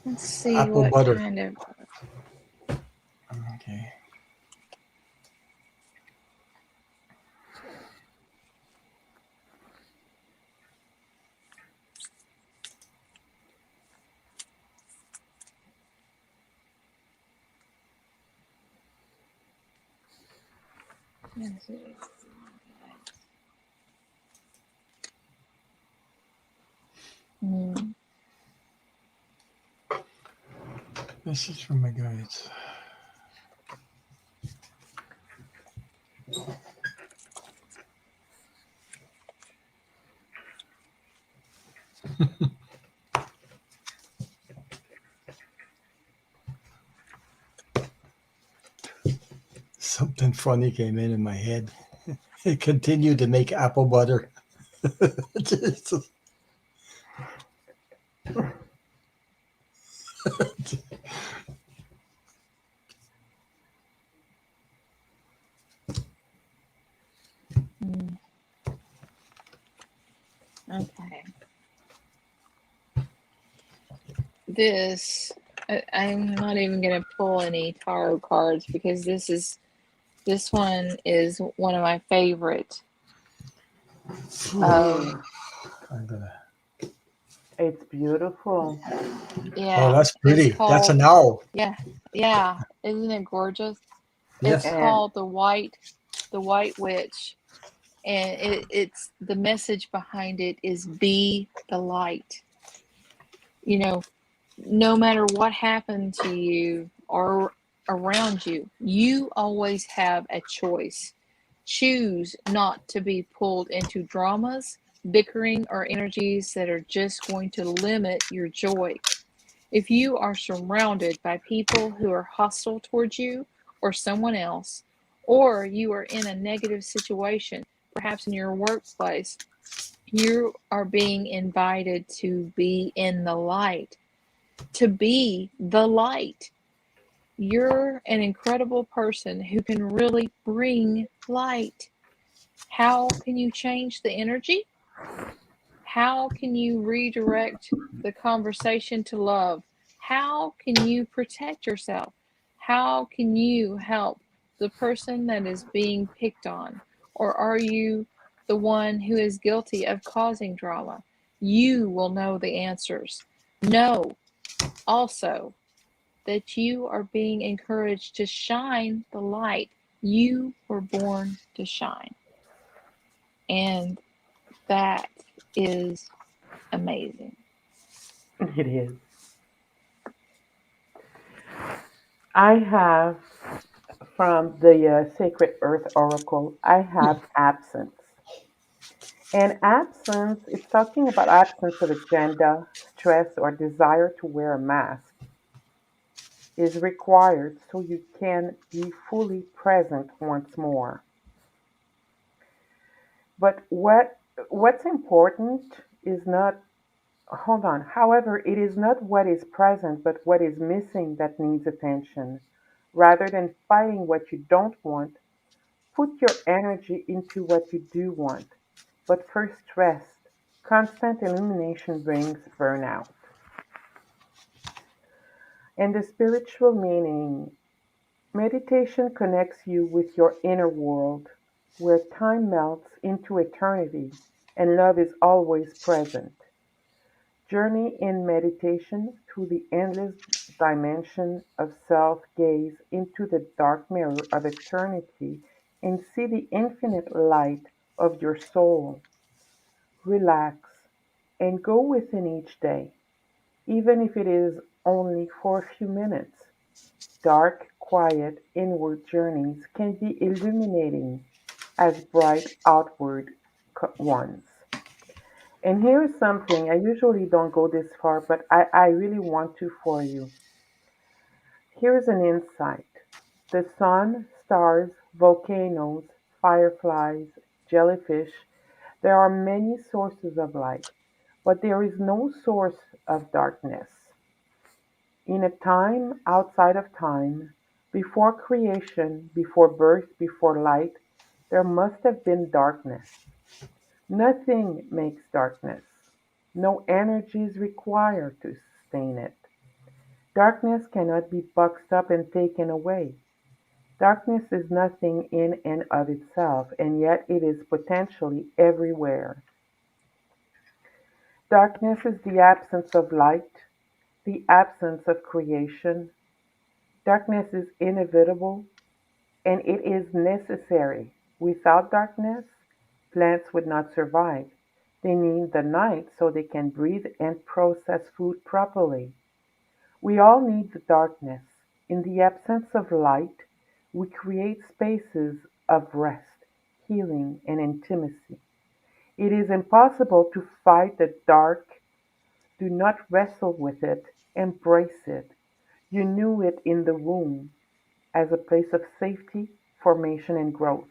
[SPEAKER 2] Let's see
[SPEAKER 3] apple
[SPEAKER 2] what
[SPEAKER 3] butter.
[SPEAKER 2] kind of.
[SPEAKER 3] Okay.
[SPEAKER 2] Messages. Hmm.
[SPEAKER 3] Message from my guides. Something funny came in my head. It continued to make apple butter. Just-
[SPEAKER 2] Hmm. Okay. This. I'm not even gonna pull any tarot cards because this one is one of my favorite.
[SPEAKER 1] Ooh,
[SPEAKER 3] I'm gonna.
[SPEAKER 1] it's beautiful.
[SPEAKER 3] Oh,
[SPEAKER 2] Yeah,
[SPEAKER 3] that's
[SPEAKER 2] it's
[SPEAKER 3] pretty. That's an
[SPEAKER 2] called.
[SPEAKER 3] owl.
[SPEAKER 2] Yeah, yeah. Isn't it gorgeous? It's
[SPEAKER 3] Yes.
[SPEAKER 1] And
[SPEAKER 2] called the White Witch, and it's the message behind it is be the light. You know, no matter what happened to you or around you, you always have a choice. Choose not to be pulled into dramas, bickering, or energies that are just going to limit your joy. If you are surrounded by people who are hostile towards you or someone else, or you are in a negative situation, perhaps in your workplace, you are being invited to be in the light, to be the light. You're an incredible person who can really bring light. How can you change the energy? How can you redirect the conversation to love? How can you protect yourself? How can you help the person that is being picked on? Or are you the one who is guilty of causing drama? You will know the answers. Know also that you are being encouraged to shine the light. You were born to shine. And that is amazing.
[SPEAKER 1] it is. I have from the Sacred Earth Oracle, I have absence. And absence, it's talking about absence of agenda, stress, or desire to wear a mask is required so you can be fully present once more. But what's important is not hold on. However, it is not what is present, but what is missing that needs attention. Rather than fighting what you don't want, put your energy into what you do want. But first rest. Constant illumination brings burnout. And the spiritual meaning meditation connects you with your inner world. where time melts into eternity and love is always present. Journey in meditation through the endless dimension of self, gaze into the dark mirror of eternity, and see the infinite light of your soul. Relax and go within each day, even if it is only for a few minutes. Dark, quiet, inward journeys can be illuminating as bright outward ones. And here's something I usually don't go this far, but I really want to for you. Here's an insight: the sun, stars, volcanoes, fireflies, jellyfish, there are many sources of light, but there is no source of darkness. In a time outside of time, before creation, before birth, before light, there must have been darkness. Nothing makes darkness. No energy is required to sustain it. Darkness cannot be boxed up and taken away. Darkness is nothing in and of itself, and yet it is potentially everywhere. Darkness is the absence of light, the absence of creation. Darkness is inevitable and it is necessary. Without darkness, plants would not survive. They need the night so they can breathe and process food properly. We all need the darkness. In the absence of light, we create spaces of rest, healing, and intimacy. It is impossible to fight the dark. Do not wrestle with it, embrace it. You knew it in the womb as a place of safety, formation, and growth.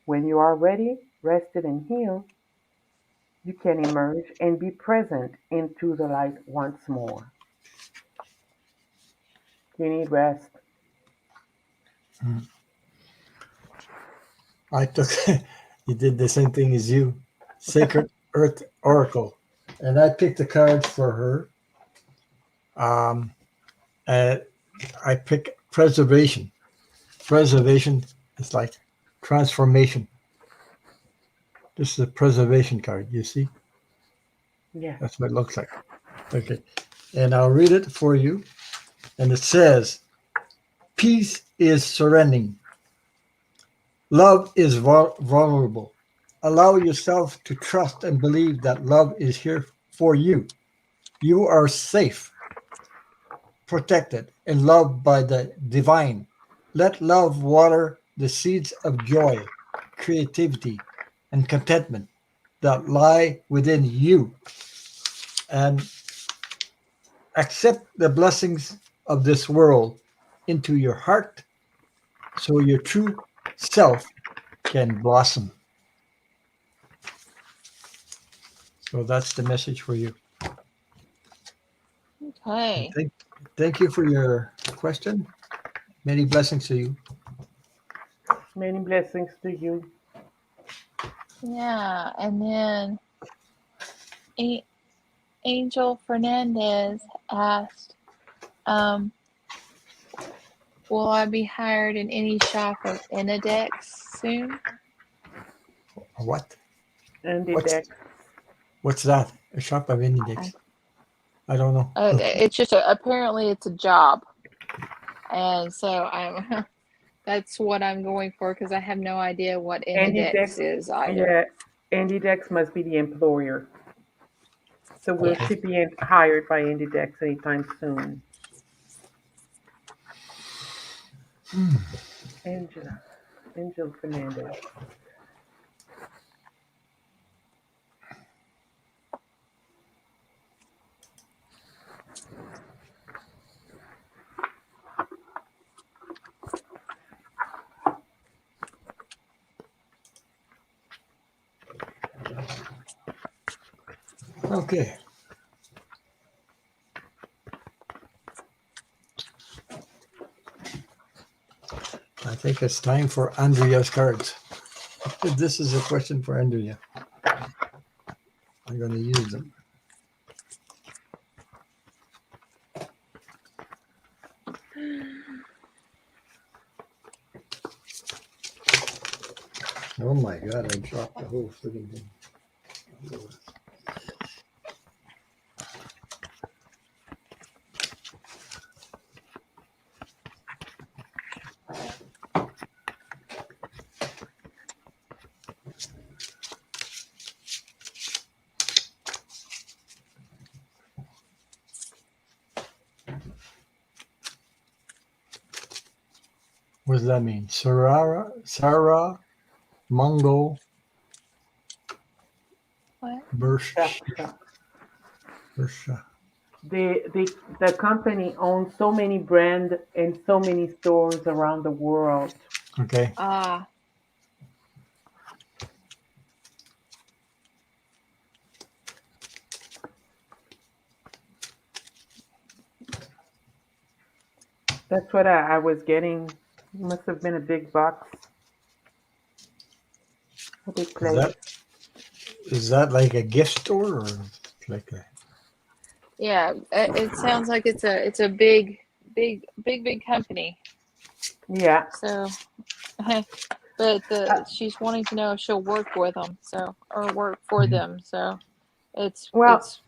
[SPEAKER 1] When you are ready, rested, and healed, you can emerge and be present into the light once more. You need rest.
[SPEAKER 3] I took, you did the same thing as you, Sacred Earth Oracle. And I picked a card for her. Um, and I pick preservation. Preservation is like transformation. This is a preservation card, you see?
[SPEAKER 1] Yes.
[SPEAKER 3] That's what it looks like. Okay. And I'll read it for you. And it says, peace is surrendering. Love is vulnerable. Allow yourself to trust and believe that love is here for you. You are safe, protected, and loved by the divine. Let love water the seeds of joy, creativity, and contentment that lie within you. And accept the blessings of this world into your heart so your true self can blossom. So that's the message for you. And
[SPEAKER 2] Okay.
[SPEAKER 3] thank you for your question. Many blessings to you.
[SPEAKER 1] Many blessings to you.
[SPEAKER 2] Yeah. And then A- Angel Fernandez asked, um, will I be hired in any shop of Inidex soon?
[SPEAKER 3] What?
[SPEAKER 1] And the
[SPEAKER 3] What's
[SPEAKER 1] deck.
[SPEAKER 3] what's that? A shop of
[SPEAKER 2] I,
[SPEAKER 3] index? I don't know.
[SPEAKER 2] it's just apparently it's a job. And so I'm that's what I'm going for because I have no idea what
[SPEAKER 1] And the
[SPEAKER 2] Inidex
[SPEAKER 1] deck.
[SPEAKER 2] is either.
[SPEAKER 1] Yeah. And the deck must be the employer. So we
[SPEAKER 3] Okay.
[SPEAKER 1] should be hired by Index anytime soon. Angela. Angel Fernandez.
[SPEAKER 3] Okay. I think it's time for Andrea's cards. This is a question for Andrea. I'm going to use them. Oh my God, I dropped the whole friggin' thing. What does that mean? Sarah, Mungo,
[SPEAKER 2] What?
[SPEAKER 3] Bersha.
[SPEAKER 1] Chapter.
[SPEAKER 3] Bersha.
[SPEAKER 1] The company owns so many brands and so many stores around the world.
[SPEAKER 3] Okay.
[SPEAKER 2] Ah,
[SPEAKER 1] That's what I was getting. It must have been a big box, a big
[SPEAKER 3] Is
[SPEAKER 1] place.
[SPEAKER 3] that is that like a gift store or like a?
[SPEAKER 2] yeah. It sounds like it's a big company.
[SPEAKER 1] Yeah.
[SPEAKER 2] So, but she's wanting to know if she'll work with them, so or work for
[SPEAKER 3] Mhm.
[SPEAKER 2] them. So it's
[SPEAKER 1] Well,
[SPEAKER 2] it's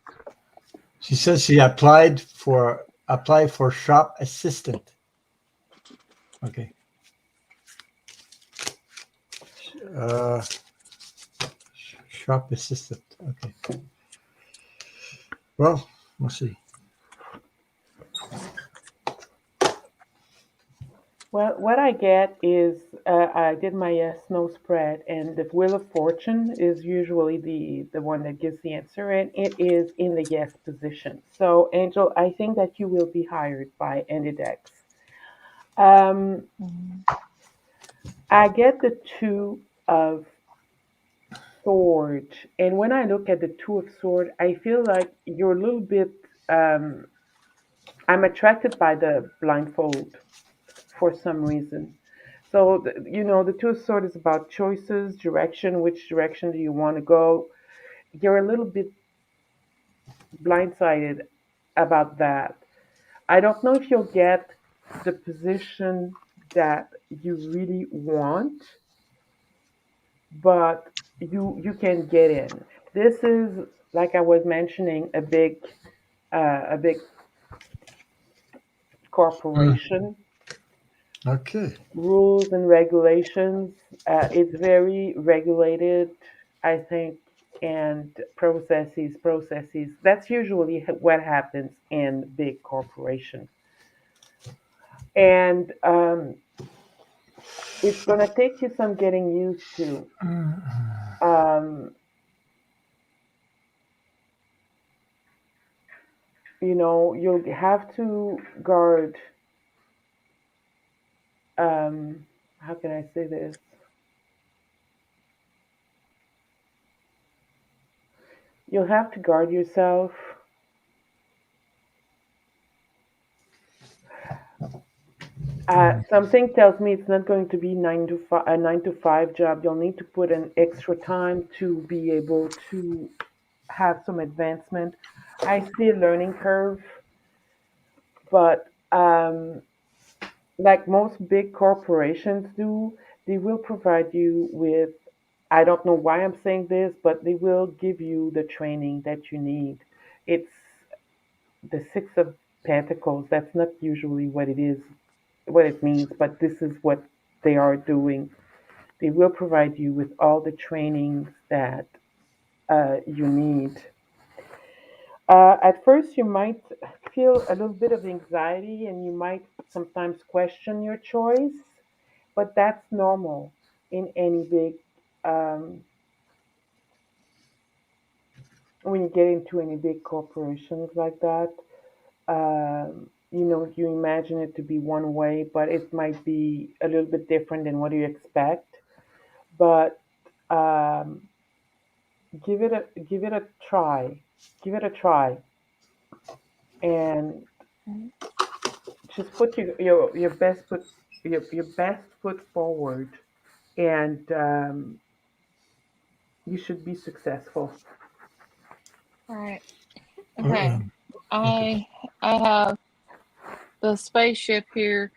[SPEAKER 3] She says she applied for shop assistant. Okay. Uh, shop assistant. Okay. Well, we'll see.
[SPEAKER 1] well, what I get is I did my snow spread, and the Wheel of Fortune is usually the one that gives the answer, and it is in the yes position. So, Angel, I think that you will be hired by Endidex. Um,
[SPEAKER 2] mhm.
[SPEAKER 1] I get the Two of Sword, and when I look at the Two of Sword, I feel like you're a little bit. Um, I'm attracted by the blindfold for some reason. So, the Two of Swords is about choices, direction. Which direction do you want to go? You're a little bit blindsided about that. I don't know if you'll get the position that you really want, but you can get in. This is, like I was mentioning, a big
[SPEAKER 3] Mm,
[SPEAKER 1] corporation,
[SPEAKER 3] okay.
[SPEAKER 1] rules and regulations. It's very regulated, I think, and processes. That's usually what happens in big corporations, and it's gonna take you some getting used to. Um, you'll have to guard. How can I say this? You'll have to guard yourself. Something tells me it's not going to be a 9 to 5 job. You'll need to put in extra time to be able to have some advancement. I see a learning curve, but like most big corporations do, they will provide you with. I don't know why I'm saying this, but they will give you the training that you need. It's the Six of Pentacles. That's not usually what it is, what it means, but this is what they are doing. They will provide you with all the trainings that you need. At first, you might feel a little bit of anxiety and you might sometimes question your choice, but that's normal in any big, um, when you get into any big corporations like that. You imagine it to be one way, but it might be a little bit different than what you expect. But um, give it a try. Give it a try, and just put your best foot your best foot forward, and you should be successful.
[SPEAKER 2] All right.
[SPEAKER 3] Uh,
[SPEAKER 2] Okay.
[SPEAKER 3] okay.
[SPEAKER 2] I I have the spaceship here.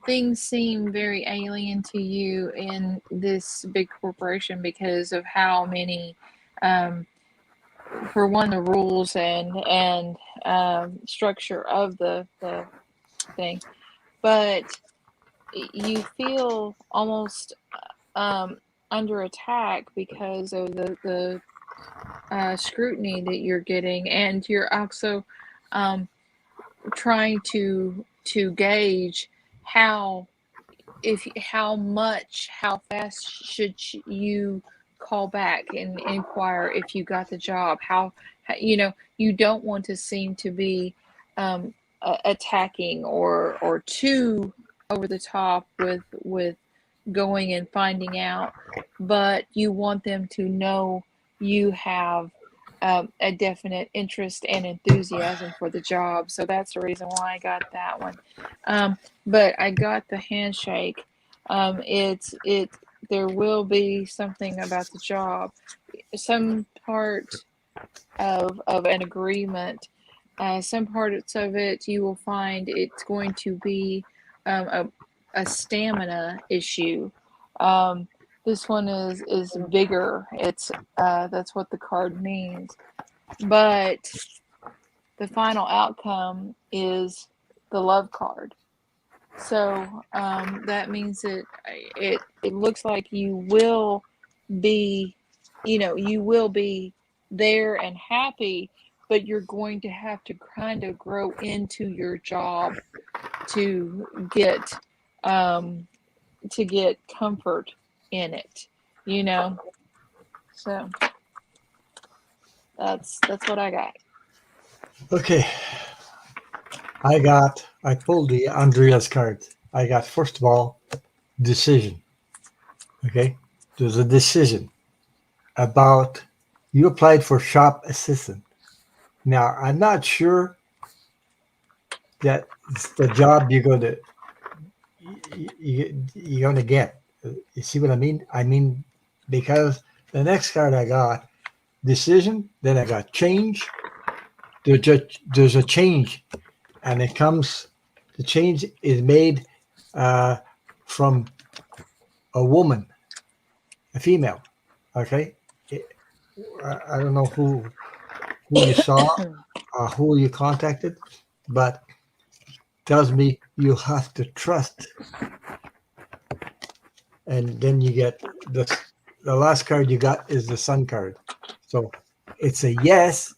[SPEAKER 2] things seem very alien to you in this big corporation because of how many, um, for one, the rules and structure of the thing, but you feel almost um, under attack because of the scrutiny that you're getting, and you're also um, trying to gauge how how fast should you call back and inquire if you got the job. You don't want to seem to be um, attacking or too over the top with going and finding out, but you want them to know you have a definite interest and enthusiasm for the job. So that's the reason why I got that one. But I got the handshake. It there will be something about the job, some part of an agreement. Some parts of it you will find it's going to be a stamina issue. Um, this one is bigger. It's that's what the card means. But the final outcome is the love card. So that means that it looks like you will be, you will be there and happy, but you're going to have to kind of grow into your job to get um, to get comfort in it, you know. So that's what I got.
[SPEAKER 3] Okay, I pulled the Andrea's card. I got, first of all, decision. Okay, there's a decision about, you applied for shop assistant. Now, I'm not sure that it's the job you're gonna get. You see what I mean? I mean, because the next card I got, decision, then I got change. There's a change, and it comes. The change is made uh, from a woman, a female. Okay, It- I don't know who you saw, who you contacted, but tells me you have to trust. And then you get the last card you got is the sun card. So it's a yes,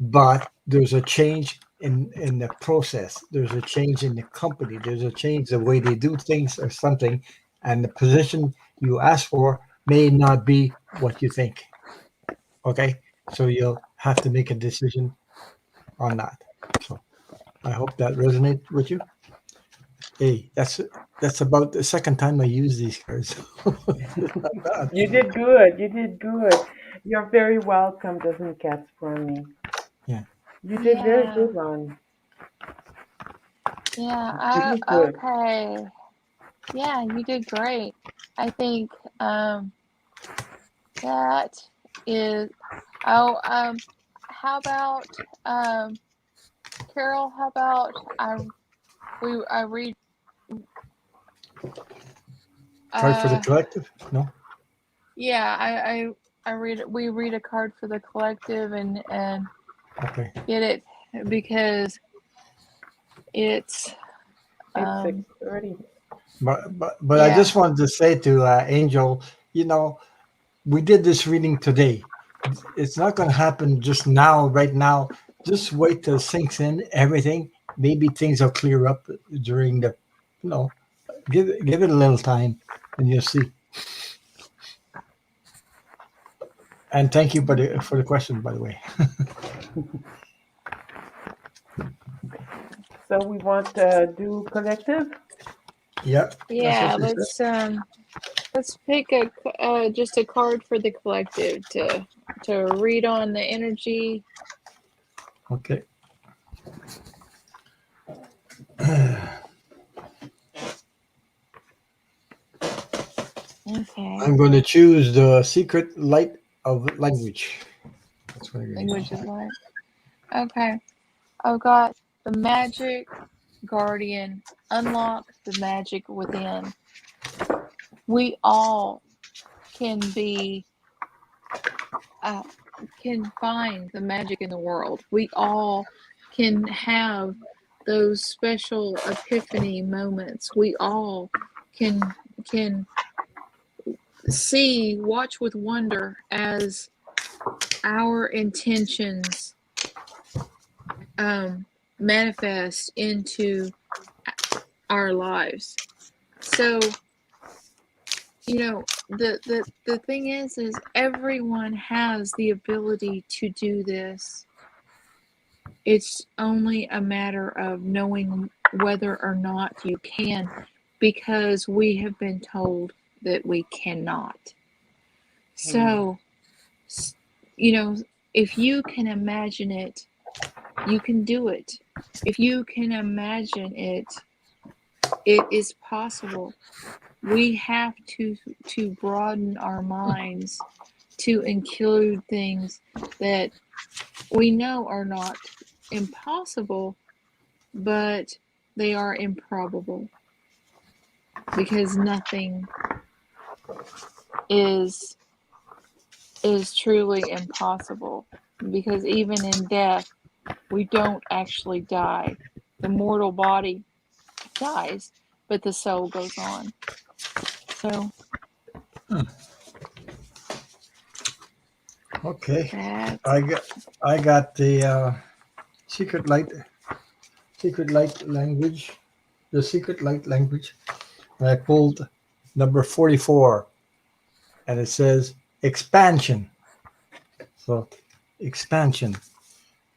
[SPEAKER 3] but there's a change in the process. There's a change in the company. There's a change the way they do things or something, and the position you ask for may not be what you think. Okay, so you'll have to make a decision on that. So I hope that resonates with you. Hey, that's about the second time I use these cards. Not bad.
[SPEAKER 1] You did good. You did good. You're very welcome, doesn't cats for me.
[SPEAKER 3] Yeah.
[SPEAKER 1] You did very
[SPEAKER 2] Yeah,
[SPEAKER 1] good, Ron. You
[SPEAKER 2] yeah.
[SPEAKER 1] did good.
[SPEAKER 2] Okay. Yeah, you did great. I think that is. Oh, how about Carol? How about I read
[SPEAKER 3] Card for the
[SPEAKER 2] uh
[SPEAKER 3] collective? No?
[SPEAKER 2] yeah I read we read a card for the collective and
[SPEAKER 3] Okay.
[SPEAKER 2] get it because it's
[SPEAKER 1] It's
[SPEAKER 2] um
[SPEAKER 1] 6:30.
[SPEAKER 3] But I
[SPEAKER 2] yeah
[SPEAKER 3] just wanted to say to Angel, you know, we did this reading today. It's not going to happen just now, right now. Just wait till it sinks in everything. Maybe things will clear up during the, you know, give it a little time, and you'll see. And thank you for the question, by the way.
[SPEAKER 1] So we want to do collective.
[SPEAKER 3] Yeah, that's what
[SPEAKER 2] yeah
[SPEAKER 3] she said.
[SPEAKER 2] let's pick a just a card for the collective to read on the energy.
[SPEAKER 3] Okay.
[SPEAKER 2] Okay,
[SPEAKER 3] I'm going to choose the secret light of language. That's what I'm going to
[SPEAKER 2] language
[SPEAKER 3] use.
[SPEAKER 2] is light. Okay, I've got the magic guardian, unlock the magic within. We all can be, can find the magic in the world. We all can have those special epiphany moments. We all can watch with wonder as our intentions manifest into our lives. So, the thing is everyone has the ability to do this. It's only a matter of knowing whether or not you can, because we have been told that we cannot. So, if you can imagine it, you can do it. If you can imagine it, it is possible. We have to broaden our minds to include things that we know are not impossible, but they are improbable, because nothing is truly impossible, because even in death we don't actually die. The mortal body dies, but the soul goes on. So
[SPEAKER 3] Okay.
[SPEAKER 2] that's
[SPEAKER 3] I got the secret light language. The secret light language. And I pulled number 44, and it says expansion. So expansion.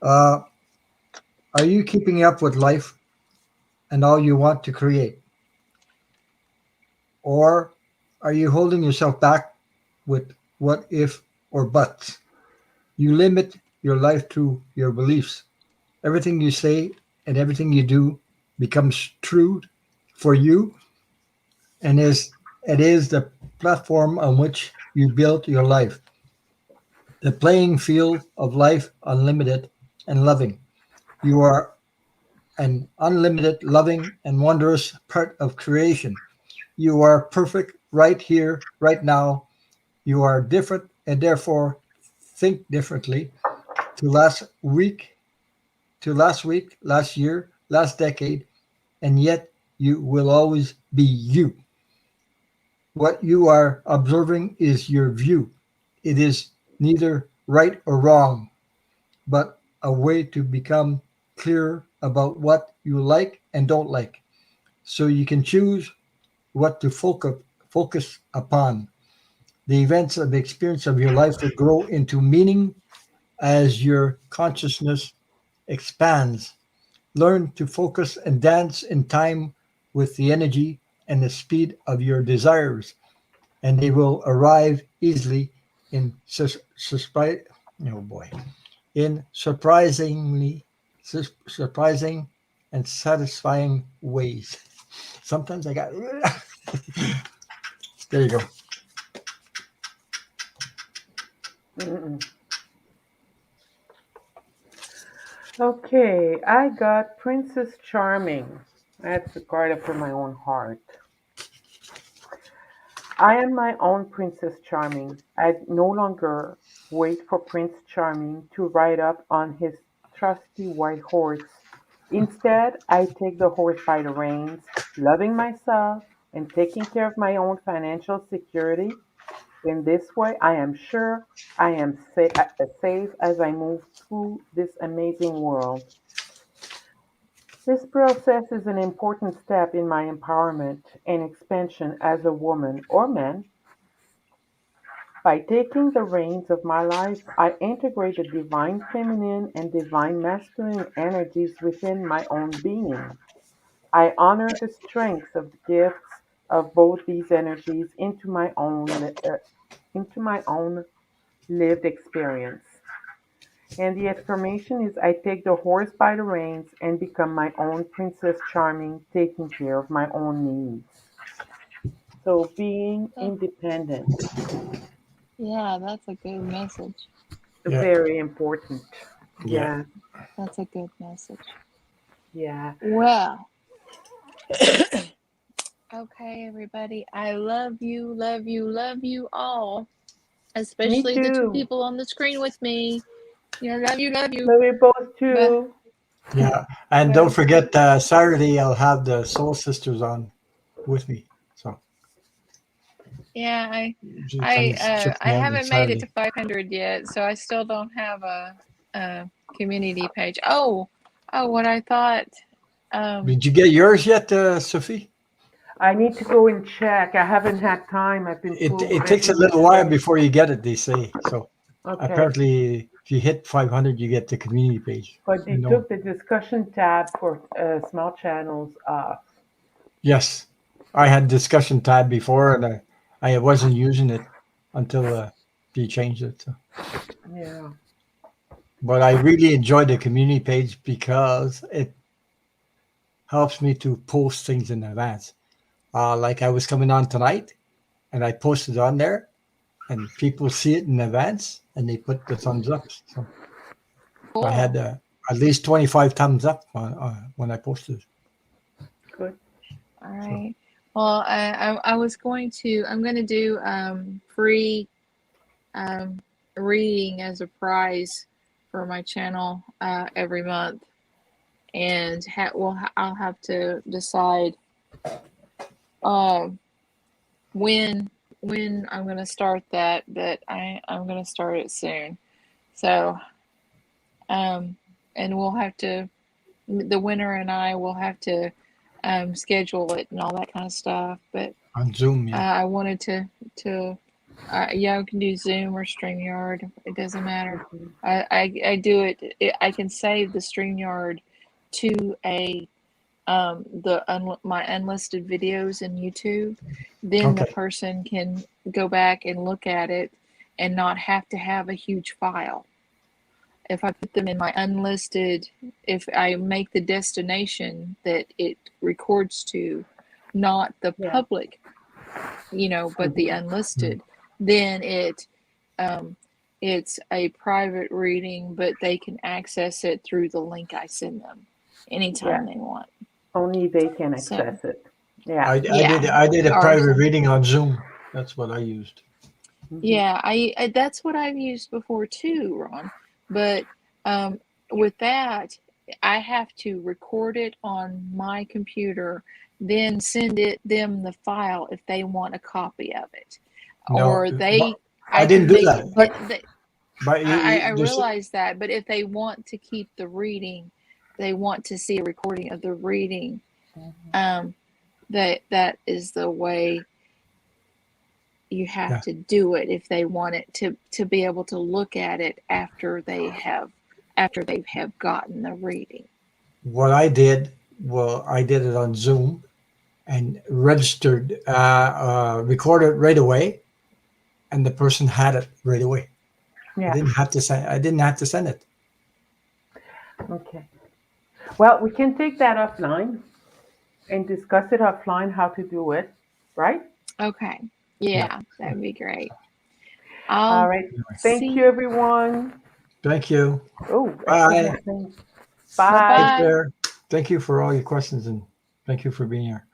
[SPEAKER 3] Uh, are you keeping up with life and all you want to create? Or are you holding yourself back with what if or buts? You limit your life to your beliefs. Everything you say and everything you do becomes true for you, and it is the platform on which you build your life. The playing field of life unlimited and loving. You are an unlimited, loving, and wondrous part of creation. You are perfect right here, right now. You are different and therefore think differently to last week, last year, last decade, and yet you will always be you. What you are observing is your view. It is neither right or wrong, but a way to become clear about what you like and don't like, so you can choose what to focus upon. The events of the experience of your life will grow into meaning as your consciousness expands. Learn to focus and dance in time with the energy and the speed of your desires, and they will arrive easily in oh boy, in surprising and satisfying ways. Sometimes I got there you go.
[SPEAKER 1] Mm-mm. Okay, I got Princess Charming. That's the card for my own heart. I am my own Princess Charming. I no longer wait for Prince Charming to ride up on his trusty white horse. Instead, I take the horse by the reins, loving myself and taking care of my own financial security. In this way, I am sure I am safe as I move through this amazing world. This process is an important step in my empowerment and expansion as a woman or man. By taking the reins of my life, I integrate the divine feminine and divine masculine energies within my own being. I honor the strengths of the gifts of both these energies into my own lived experience. And the affirmation is I take the horse by the reins and become my own Princess Charming, taking care of my own needs. So being independent,
[SPEAKER 2] yeah, that's a good message.
[SPEAKER 3] Yeah,
[SPEAKER 1] very important.
[SPEAKER 3] yeah.
[SPEAKER 1] Yeah,
[SPEAKER 2] That's a good message.
[SPEAKER 1] yeah.
[SPEAKER 2] Well, Okay, everybody. I love you, love you, love you all.
[SPEAKER 1] Me
[SPEAKER 2] Especially the two
[SPEAKER 1] too.
[SPEAKER 2] people on the screen with me. Yeah, love you, love you.
[SPEAKER 1] Love you both
[SPEAKER 2] But
[SPEAKER 1] too.
[SPEAKER 3] Yeah, and don't
[SPEAKER 2] well,
[SPEAKER 3] forget Saturday I'll have the Soul Sisters on with me. So
[SPEAKER 2] yeah,
[SPEAKER 3] you come check
[SPEAKER 2] I
[SPEAKER 3] me out on
[SPEAKER 2] haven't made it to
[SPEAKER 3] Saturday.
[SPEAKER 2] 500 yet, so I still don't have a community page. Oh, what I thought.
[SPEAKER 3] Did you get yours yet, Sophie?
[SPEAKER 1] I need to go and check. I haven't had time. I've been
[SPEAKER 3] It
[SPEAKER 1] full
[SPEAKER 3] it takes a
[SPEAKER 1] busy
[SPEAKER 3] little while
[SPEAKER 1] today.
[SPEAKER 3] before you get it, they say. So
[SPEAKER 1] Okay.
[SPEAKER 3] apparently, if you hit 500, you get the community page.
[SPEAKER 1] But
[SPEAKER 3] You
[SPEAKER 1] they
[SPEAKER 3] know.
[SPEAKER 1] took the discussion tab for small channels off.
[SPEAKER 3] Yes, I had discussion tab before, and I wasn't using it until they changed it. So.
[SPEAKER 1] Yeah.
[SPEAKER 3] But I really enjoy the community page because it helps me to post things in advance. Like I was coming on tonight, and I posted on there, and people see it in advance, and they put the thumbs up. So I
[SPEAKER 2] Cool.
[SPEAKER 3] had at least 25 thumbs up when I posted.
[SPEAKER 1] Good.
[SPEAKER 2] All
[SPEAKER 3] So
[SPEAKER 2] right. Well, I was going to. I'm going to do free um, reading as a prize for my channel every month, and I'll have to decide um, when I'm going to start that, but I'm going to start it soon. So um, and we'll have to the winner and I will have to schedule it and all that kind of stuff. But
[SPEAKER 3] on Zoom, yeah.
[SPEAKER 2] I wanted to yeah, I can do Zoom or StreamYard. It doesn't matter.
[SPEAKER 1] Mhm.
[SPEAKER 2] I do it. I can save the StreamYard to a my unlisted videos in YouTube. Then the
[SPEAKER 3] Okay.
[SPEAKER 2] person can go back and look at it and not have to have a huge file. If I put them in my unlisted, if I make the destination that it records to, not the
[SPEAKER 1] Yeah.
[SPEAKER 2] public, but the
[SPEAKER 1] Mhm.
[SPEAKER 2] unlisted, then um, it's a private reading, but they can access it through the link I send them anytime
[SPEAKER 1] Yeah.
[SPEAKER 2] they want.
[SPEAKER 1] Only they can
[SPEAKER 2] So
[SPEAKER 1] access it. Yeah.
[SPEAKER 2] yeah,
[SPEAKER 3] I did a
[SPEAKER 2] or
[SPEAKER 3] private reading on Zoom. That's what I used.
[SPEAKER 1] Mhm.
[SPEAKER 2] yeah, I that's what I've used before too, Ron. But um, with that, I have to record it on my computer, then send them the file if they want a copy of it,
[SPEAKER 3] No,
[SPEAKER 2] or they,
[SPEAKER 3] I
[SPEAKER 2] I
[SPEAKER 3] didn't
[SPEAKER 2] can
[SPEAKER 3] do
[SPEAKER 2] they
[SPEAKER 3] that.
[SPEAKER 2] can
[SPEAKER 1] But
[SPEAKER 2] they,
[SPEAKER 3] But
[SPEAKER 2] I
[SPEAKER 3] there's
[SPEAKER 2] realize that, but if they want to keep the reading, they want to see a recording of the reading.
[SPEAKER 1] Mhm.
[SPEAKER 2] Um, that is the way you have
[SPEAKER 3] yeah.
[SPEAKER 2] to do it if they want it to be able to look at it after they have gotten the reading.
[SPEAKER 3] What I did, well, I did it on Zoom and registered, recorded right away, and the person had it right away.
[SPEAKER 1] Yeah.
[SPEAKER 3] I didn't have to send it.
[SPEAKER 1] Okay. Well, we can take that offline and discuss it offline how to do it, right?
[SPEAKER 2] Okay,
[SPEAKER 3] Yeah.
[SPEAKER 2] yeah, that'd be great.
[SPEAKER 1] All
[SPEAKER 2] I'll
[SPEAKER 1] right. Thank you,
[SPEAKER 2] see.
[SPEAKER 1] everyone.
[SPEAKER 3] Thank you.
[SPEAKER 1] Oh, I still
[SPEAKER 3] Bye.
[SPEAKER 1] have things.
[SPEAKER 2] Bye
[SPEAKER 1] Bye.
[SPEAKER 3] Take
[SPEAKER 2] bye.
[SPEAKER 3] care. Thank you for all your questions, and thank you for being here.